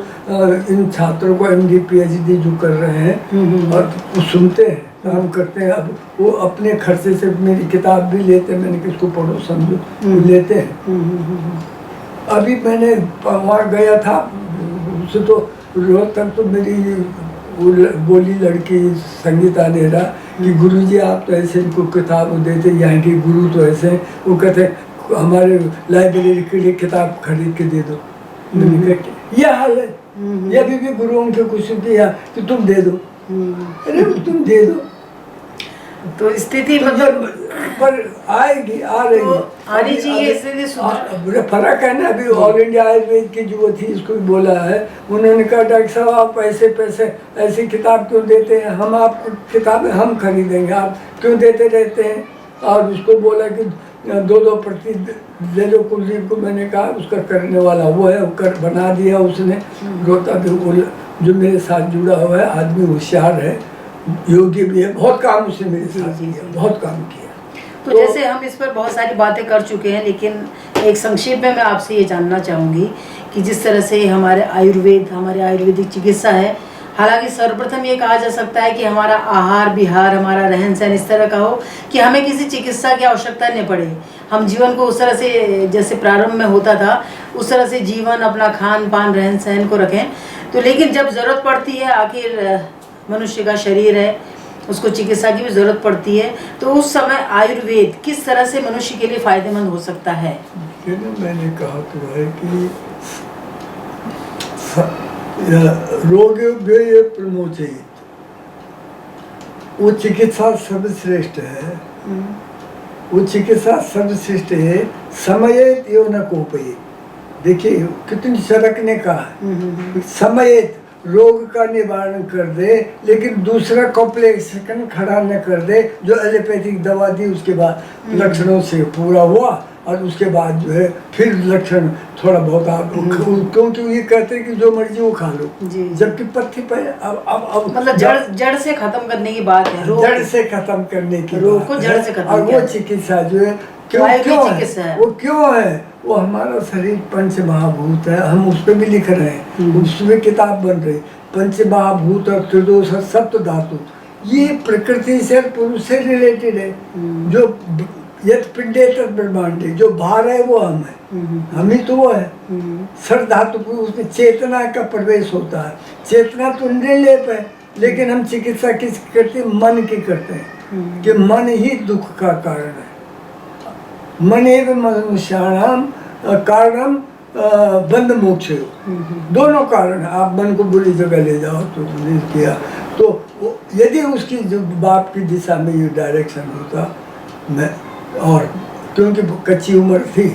इन छात्रों को MD PhD जो कर रहे हैं और वो सुनते हैं, काम करते हैं। अब वो अपने खर्चे से मेरी किताब भी लेते हैं, मैंने किसको पढ़ो समझो लेते हैं। अभी मैंने वहाँ गया था, उससे तो रोज तक तो मेरी बोली लड़की संगीता नेहरा कि गुरुजी आप तो ऐसे इनको किताब देते, यहाँ के गुरु तो ऐसे, वो कहते हमारे लाइब्रेरी के लिए किताब खरीद के दे दो। मैंने कहा यह हाल है, ये अभी भी गुरुओं के कुछ किया कि तुम दे दो। अरे तुम दे दो,
तो स्थिति मतलब
पर आएगी, आ रही है,
आनी चाहिए स्थिति।
फर्क है ना। अभी ऑल इंडिया आयुर्वेद की जो थी, इसको भी बोला है, उन्होंने कहा डॉक्टर साहब आप पैसे ऐसी किताब क्यों देते हैं, हम आपको किताबें हम खरीदेंगे, आप क्यों देते रहते हैं। और उसको बोला कि 2-2 प्रति ले लो कुलदीप को। मैंने कहा उसका करने वाला वो है, वो कर बना दिया उसने। रोता जो मेरे साथ जुड़ा हुआ है आदमी होशियार है, योगी भी है, बहुत काम उसने मेरे साथ किया, बहुत काम किया।
तो जैसे हम इस पर बहुत सारी बातें कर चुके हैं, लेकिन एक संक्षेप में मैं आपसे ये जानना चाहूँगी कि जिस तरह से हमारे आयुर्वेदिक चिकित्सा है, हालांकि सर्वप्रथम ये कहा जा सकता है कि हमारा आहार विहार, हमारा रहन सहन इस तरह का हो कि हमें किसी चिकित्सा की आवश्यकता नहीं पड़े। हम जीवन को उस तरह से, जैसे प्रारंभ में होता था, उस तरह से जीवन, अपना खान पान, रहन सहन को रखें। तो लेकिन जब ज़रूरत पड़ती है, आखिर मनुष्य का शरीर है, उसको चिकित्सा की भी ज़रूरत पड़ती है, तो उस समय आयुर्वेद किस तरह से मनुष्य के लिए फ़ायदेमंद हो सकता है?
मैंने कहा तो है कि रोग प्रमोचित, वो चिकित्सा सर्वश्रेष्ठ है। वो चिकित्सा सर्वश्रेष्ठ है, समयेत एवं न कोपयेत। देखिए कितनी सड़क ने कहा है, समयेत, रोग का निवारण कर दे, लेकिन दूसरा कॉम्प्लिकेशन खड़ा न कर दे। जो एलोपैथिक दवा दी उसके बाद लक्षणों से पूरा हुआ और उसके बाद जो है फिर लक्षण थोड़ा बहुत आप क्योंकि ये कहते हैं कि जो मर्जी वो खा लो, जबकि पथ्य पे अब
मतलब जड़ से खत्म करने की बात है,
जड़ से खत्म करने की
रोग को जड़ से खत्म।
और वो चिकित्सा जो है क्यों है वो क्यों है? वो हमारा शरीर पंच महाभूत है, हम उस पर भी लिख रहे हैं, उसमें किताब बन रही। पंच महाभूत और त्रिदोष सप्त धातु, ये प्रकृति से पुरुष से रिलेटेड है। जो यत पिंडे तत् ब्रह्मांडे, जो भार है वो हम है, हम ही तो वो है। सर धातु उसमें चेतना का प्रवेश होता है। चेतना तो निर्लेप है, लेकिन हम चिकित्सा किस करते हैं? मन की करते हैं कि मन ही दुख का कारण है। मन एवं मनुष्याणाम कारणम बंध मोक्ष, दोनों कारण है। आप मन को बुरी जगह ले जाओ तो नहीं किया तो यदि उसकी जो बाप की दिशा में ये डायरेक्शन होता, मैं और क्योंकि कच्ची उम्र थी,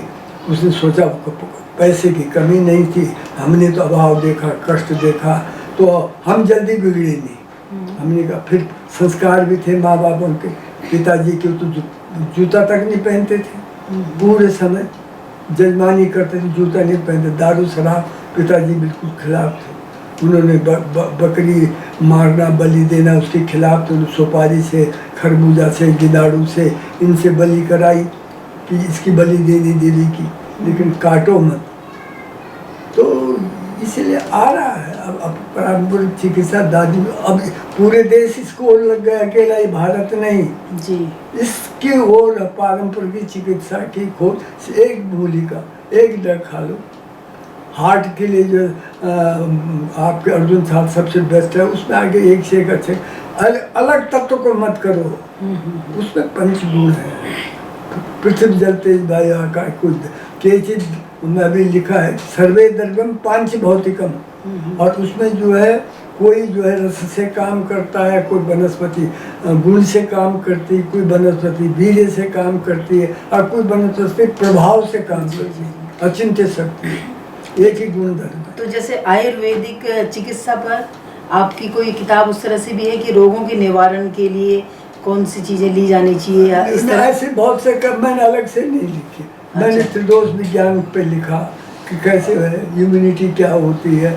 उसने सोचा पैसे की कमी नहीं थी, हमने तो अभाव देखा, कष्ट देखा, तो हम जल्दी बिगड़े नहीं। हमने कहा फिर संस्कार भी थे माँ बापों के, पिताजी के तो जूता तक नहीं पहनते थे, पूरे समय जजमानी करते थे, जूता नहीं पहनते। दारू शराब पिताजी बिल्कुल खिलाफ थे। उन्होंने बकरी मारना, बलि देना उसके खिलाफ थे। सुपारी से, खरबूजा से, गिदाड़ू से इनसे बलि कराई कि इसकी बलि देनी देवी की, लेकिन काटो मत। तो इसलिए आ रहा है अब पारंपरिक चिकित्सा दादी, अब पूरे देश इसको ओर लग गया, अकेला ही भारत नहीं जी। इसकी ओर पारंपरिक चिकित्सा की खोज, एक मूलिका, एक ड्रग खा लो। हार्ट के लिए जो आपके अर्जुन साहब सबसे बेस्ट है, उसमें आगे एक से एक अच्छे अलग तत्व को मत करो। उसमें पंचगुण है, पृथ्वी जल तेज वायु आकाश कुछ केचित में भी लिखा है सर्वे द्रव्यम पांच भौतिकम, और उसमें जो है कोई जो है रस से काम करता है, कोई वनस्पति गुण से काम करती है, कोई वनस्पति वीर्य से काम करती है, और कोई वनस्पति प्रभाव से काम करती है, अचिंत्य शक्ति है, एक ही गुण धर्म।
तो जैसे आयुर्वेदिक चिकित्सा पर आपकी कोई किताब उस तरह से भी है कि रोगों के निवारण के लिए कौन सी चीजें ली जानी चाहिए? इस तरह
ऐसे बहुत से मैंने अलग से नहीं लिखी। मैंने त्रिदोष विज्ञान पे लिखा कि कैसे है इम्यूनिटी क्या होती है,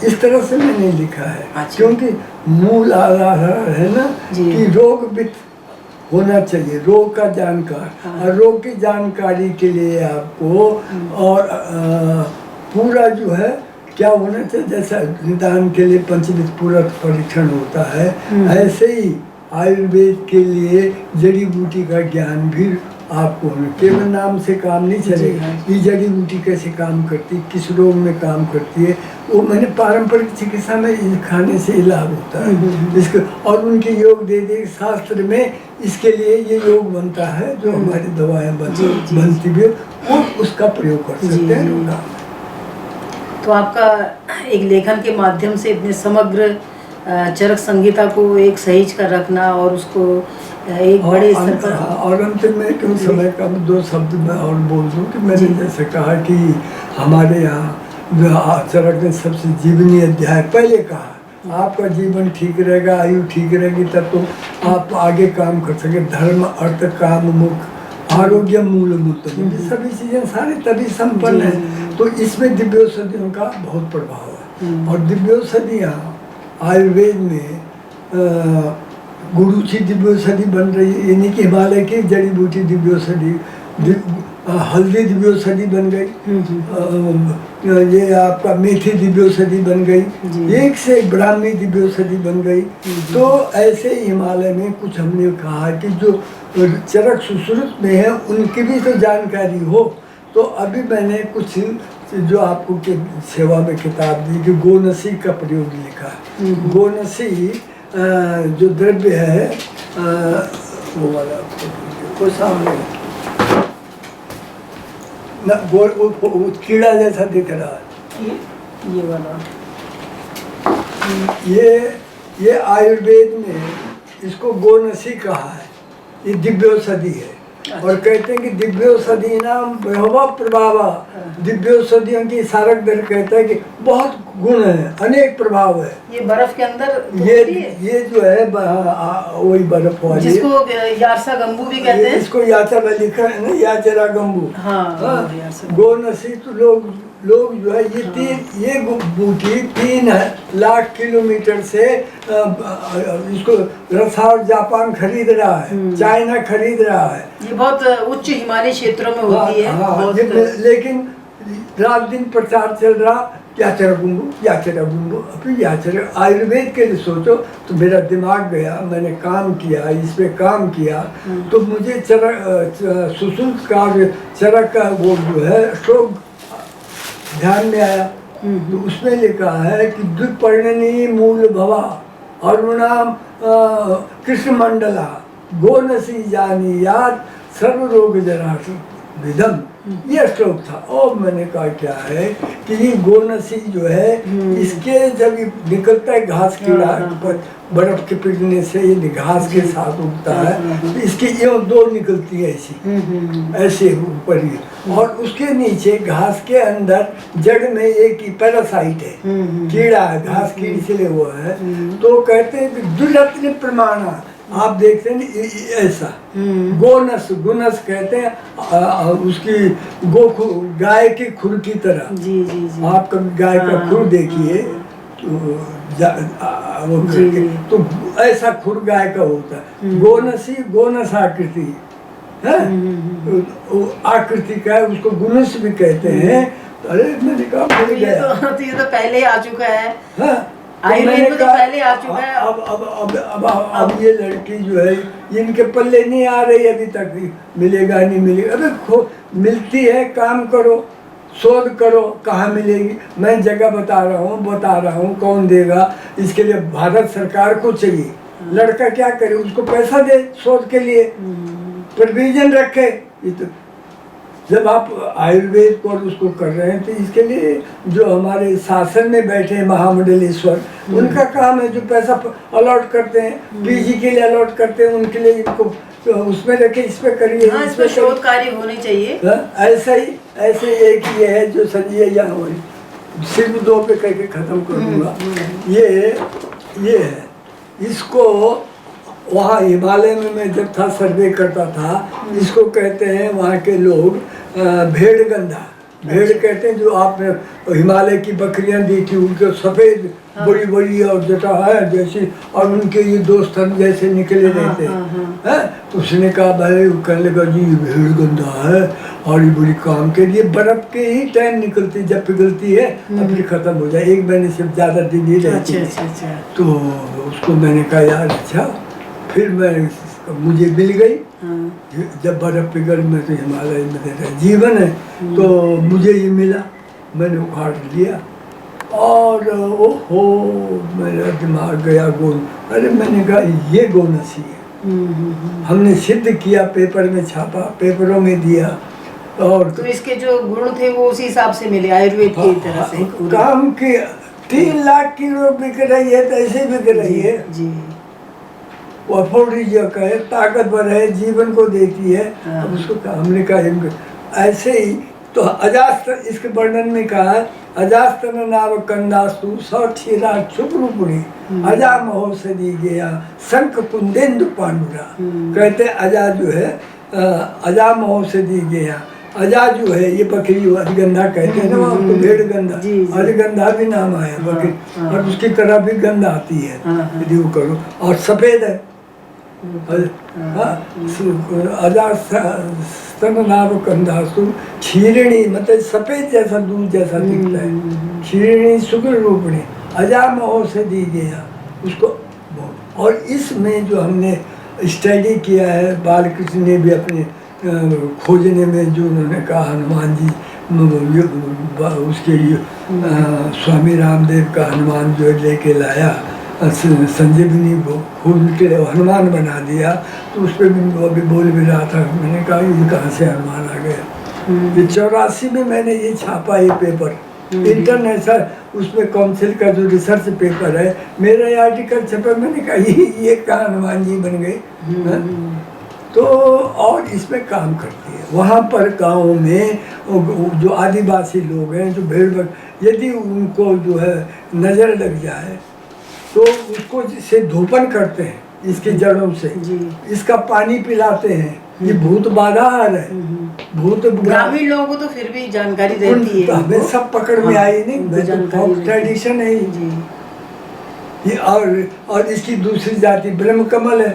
इस तरह से मैंने लिखा है। क्योंकि मूल आधार है ना कि रोग वित्त होना चाहिए, रोग का जानकार, और रोग की जानकारी के लिए आपको और पूरा जो है क्या होना चाहिए, जैसा निदान के लिए पंचविध पूरक परीक्षण होता है, ऐसे ही आयुर्वेद के लिए जड़ी बूटी का ज्ञान भी आपको केवल नाम से काम नहीं चलेगा। ये जड़ी बूटी कैसे काम करती है, किस रोग में काम करती है, वो मैंने पारंपरिक चिकित्सा में खाने से ही लाभ होता है इसको। और उनके योग दे दे शास्त्र में इसके लिए ये योग बनता है, जो हमारी दवाएं बनती भी, वो उसका प्रयोग कर सकते हैं।
तो आपका एक लेखन के माध्यम से इतने समग्र चरक संहिता को एक सहेज कर रखना और उसको एक बड़े स्तर पर।
और अंतिम में क्यों समय का दो शब्द मैं और बोल दूं कि मैंने जैसे कहा कि हमारे यहाँ चरक ने सबसे जीवनी अध्याय पहले कहा, आपका जीवन ठीक रहेगा, आयु ठीक रहेगी, तब तो आप आगे काम कर सके। धर्म अर्थ काम मुख आरोग्य मूल उत्तम, सभी चीजें सारे तभी संपन्न है। तो इसमें दिव्यौषधियों का बहुत प्रभाव है। और दिव्यौषधियाँ आयुर्वेद में गुरुची दिव्यौषधि बन रही है, यानी कि हिमालय की जड़ी बूटी दिव्यौषधि, हल्दी दिव्यौषधि बन गई, ये आपका मेथी दिव्यौषधि बन गई, एक से एक ब्राह्मी दिव्यौषधि बन गई। तो ऐसे हिमालय में कुछ हमने कहा कि जो चरक सुश्रुत में है उनकी भी तो जानकारी हो। तो अभी मैंने कुछ जो आपको के सेवा में किताब दी कि गोनसी का प्रयोग लिखा है। गोनसी जो द्रव्य है वो वाला वो सामने ना, वो कीड़ा जैसा दिख रहा है,
ये वाला,
ये आयुर्वेद में इसको गोनसी कहा है। ये दिव्यौषधि है। और कहते हैं कि दिव्योषधीनाम बहवा प्रभावा, दिव्योषधियों की सारक दर कहता है कि बहुत गुण है, अनेक प्रभाव है।
ये बर्फ के अंदर
ये जो है वही बर्फ वाली,
जिसको यारसा गंबू भी कहते हैं,
इसको याचा में लिखा है ना, याचरा गंबू।
हाँ,
गोनसी तो लोग जो है ये बूटी 3 लाख किलोमीटर से इसको रसा और जापान खरीद रहा है, चाइना खरीद रहा है।
ये बहुत उच्च हिमालय क्षेत्रों में होती है।
लेकिन रात दिन प्रचार चल रहा, याचरा गुंबू। अभी याचरा आयुर्वेद के लिए सोचो तो मेरा दिमाग गया, मैंने काम किया, इस पे काम किया तो मुझे सुसुप्त का चरक का वो जो है श्लोक ध्यान में आया। तो उसमें लिखा है कि द्विपर्णनी मूल भवा अरुणाम कृष्ण मंडला गोनसी जानी याद सर्व रोग जरास विधम, ये श्लोक था। और मैंने कहा क्या है कि ये गोनसी जो है इसके जब निकलता है घास कीड़ा बर्फ के पिघलने से, ये घास के साथ उगता है, तो इसकी ये 2 निकलती है ऐसे ऊपर ही, और उसके नीचे घास के अंदर जड़ में एक पैरासाइट है, कीड़ा है, घास कीड़ी से ले हुआ है। तो कहते हैं कि दुर्लभ प्रमाणा, आप देखते हैं ऐसा गुनस कहते हैं उसकी गाय की खुर की तरह। जी। आप कभी गाय का खुर देखिए तो ऐसा खुर गाय का होता है। गोनस आकृति है, आकृति का है, उसको गुनस भी कहते हैं। अरे मैंने कहा
ये तो पहले ही आ चुका है। आयुर्वेद में तो पहले आ चुका है।
अब ये लड़की जो है इनके पल्ले नहीं आ रही अभी तक, मिलेगा नहीं मिलेगा। अबे मिलती है, काम करो, शोध करो, कहाँ मिलेगी। मैं जगह बता रहा हूँ कौन देगा, इसके लिए भारत सरकार को चाहिए। लड़का क्या करे, उसको पैसा दे शोध के लिए, प्रोविजन रखे। जब आप आयुर्वेद को उसको कर रहे हैं तो इसके लिए जो हमारे शासन में बैठे हैं महामंडलेश्वर, उनका काम है, जो पैसा अलॉट करते हैं, पीजी के लिए अलॉट करते हैं, उनके लिए इनको उसमें रखे, इस पे करिए।
हाँ, इसमें शोध कार्य होने चाहिए।
ऐसे एक ये है जो संजय यहाँ सिर्फ 2 पे करके खत्म करूँगा। ये है, इसको वहाँ हिमालय में मैं जब था सर्वे करता था, इसको कहते हैं वहाँ के लोग भेड़गंधा। भेड़ कहते हैं जो आपने हिमालय की बकरियां देखी, उनके सफ़ेद बड़ी बड़ी और जटा है जैसे, और उनके ये 2 स्तन जैसे निकले रहते हैं। तो उसने कहा भाई, कहने लगा जी भेड़गंधा है और ये बड़ी काम के लिए बर्फ के ही टाइम निकलती, जब पिघलती है तब फिर खत्म हो जाए, 1 महीने से ज़्यादा दिन ही रहती है। तो उसको मैंने कहा यार अच्छा, फिर मुझे मिल गई। जब बर्फ पिघल में तो हिमालय में रहता जीवन है, तो मुझे ये मिला, मैंने उखाड़ लिया और ओहो मेरा दिमाग गया गोल। अरे मैंने कहा ये गोनसी है। हमने सिद्ध किया, पेपर में छापा, पेपरों में दिया। और
तो इसके जो गुण थे वो उसी हिसाब से मिले आयुर्वेद की तरह से।
काम के 3 लाख किलो बिक रही है तो ऐसे बिक रही है जी। अफोर्डिजक है, ताकतवर है, जीवन को देती है। अब उसको हमने कहा ऐसे ही तो अजास्त्र, इसके वर्णन में कहा है अजास्त्र नाव कंदास्तु सठीरा शुक्रूपुरी अजा महोषधि गया शंख कुंदेन्दु पांडुरा। कहते अजा जो है अजा महोषधि गया। अजा जो है ये बकरी अजगंधा कहते हैं ना, उसको भेड़गंधा, अजगंधा भी नाम आया बकरी, और उसकी तरह भी गंध आती है यदि वो करो, और सफेद है। अजास्तनाव कंधासु क्षीरिणी, मतलब सफेद जैसा दूध जैसा दिखता है। क्षीरिणी शुक्र रूपणी अजा महो से दी गया उसको। और इसमें जो हमने स्टडी किया है, बालकृष्ण ने भी अपने खोजने में जो उन्होंने कहा, हनुमान जी उसके स्वामी रामदेव का हनुमान जो लेके लाया, संजीवनी फूल के हनुमान बना दिया, तो उस पर भी वो भी बोल भी रहा था। मैंने कहा ये कहाँ से हनुमान आ गया। ये 84 में मैंने ये छापा, ये पेपर इंटरनेशनल, उसमें काउंसिल का जो रिसर्च पेपर है, मेरा आर्टिकल छपा। मैंने कहा ये कहाँ हनुमान जी बन गए। तो और इसमें काम करती है। वहाँ पर गाँव में जो आदिवासी लोग हैं, जो भेड़, यदि उनको जो है नज़र लग जाए तो उसको से धूपन करते हैं, इसकी जड़ों से इसका पानी पिलाते हैं। ये भूत बाधा है, भूत।
ग्रामीण लोगों को तो फिर भी जानकारी रहती है,
हमें सब पकड़ में आई नहीं, तो ट्रेडिशन है जी। ये और इसकी दूसरी जाति ब्रह्म कमल है,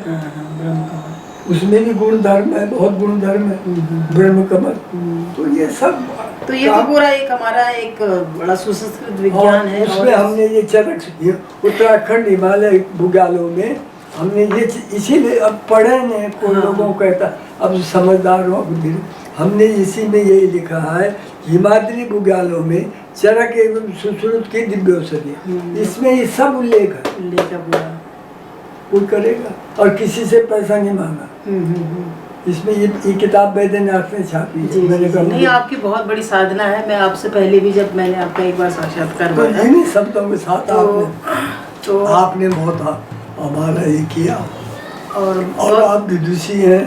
उसमें भी गुण धर्म है, बहुत गुण धर्म है ब्रह्म कमल। तो ये सब,
तो ये तो पूरा एक हमारा एक बड़ा सुसंस्कृत विज्ञान है।
उसमें हमने ये चरक उत्तराखंड हिमालय बुग्यालों में हमने ये इसीलिए अब पढ़े नहीं, कोई लोगों को कहता अब समझदार हो, हमने इसी में यही लिखा है, हिमाद्री बुग्यालों में चरक एवं सुश्रुत की दिव्य औषधि, इसमें ये सब उल्लेख है। कोई करेगा और किसी से पैसा नहीं मांगा। इसमें ये किताब वैद्यनाथ ने छापी है। मैंने कहा
नहीं, आपकी बहुत बड़ी साधना है। मैं आपसे पहले भी जब मैंने आपका एक बार साक्षात्कार
तो इन्हीं शब्दों के साथ
तो
आपने बहुत हमारा ये किया। और आप विदुषी हैं,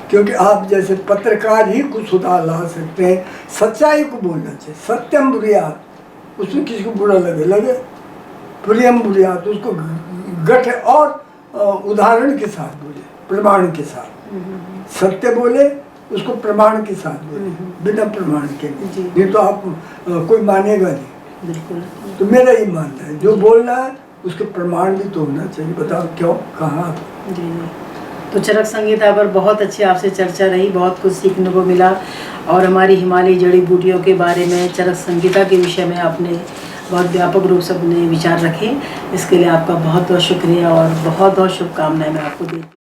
क्योंकि आप जैसे पत्रकार ही कुछ सुधार ला सकते हैं। सच्चाई को बोलना चाहिए, सत्यम बुरियात, उसमें किसी को बुरा लगे प्रियम बुरियात, उसको गठ और उदाहरण के साथ बोले, प्रमाण के साथ सत्य बोले, उसको प्रमाण के साथ बोले, बिना प्रमाण के नहीं तो आप कोई मानेगा नहीं।
बिल्कुल।
तो मेरा ही मानना है, जो बोलना है उसके प्रमाण भी तो होना चाहिए। बताओ क्यों, कहाँ।
जी। तो चरक संहिता पर बहुत अच्छी आपसे चर्चा रही, बहुत कुछ सीखने को मिला, और हमारी हिमालयी जड़ी बूटियों के बारे में, चरक संहिता के विषय में आपने बहुत व्यापक रूप से अपने विचार रखे। इसके लिए आपका बहुत बहुत शुक्रिया और बहुत बहुत शुभकामनाएं मैं आपको देती हूँ।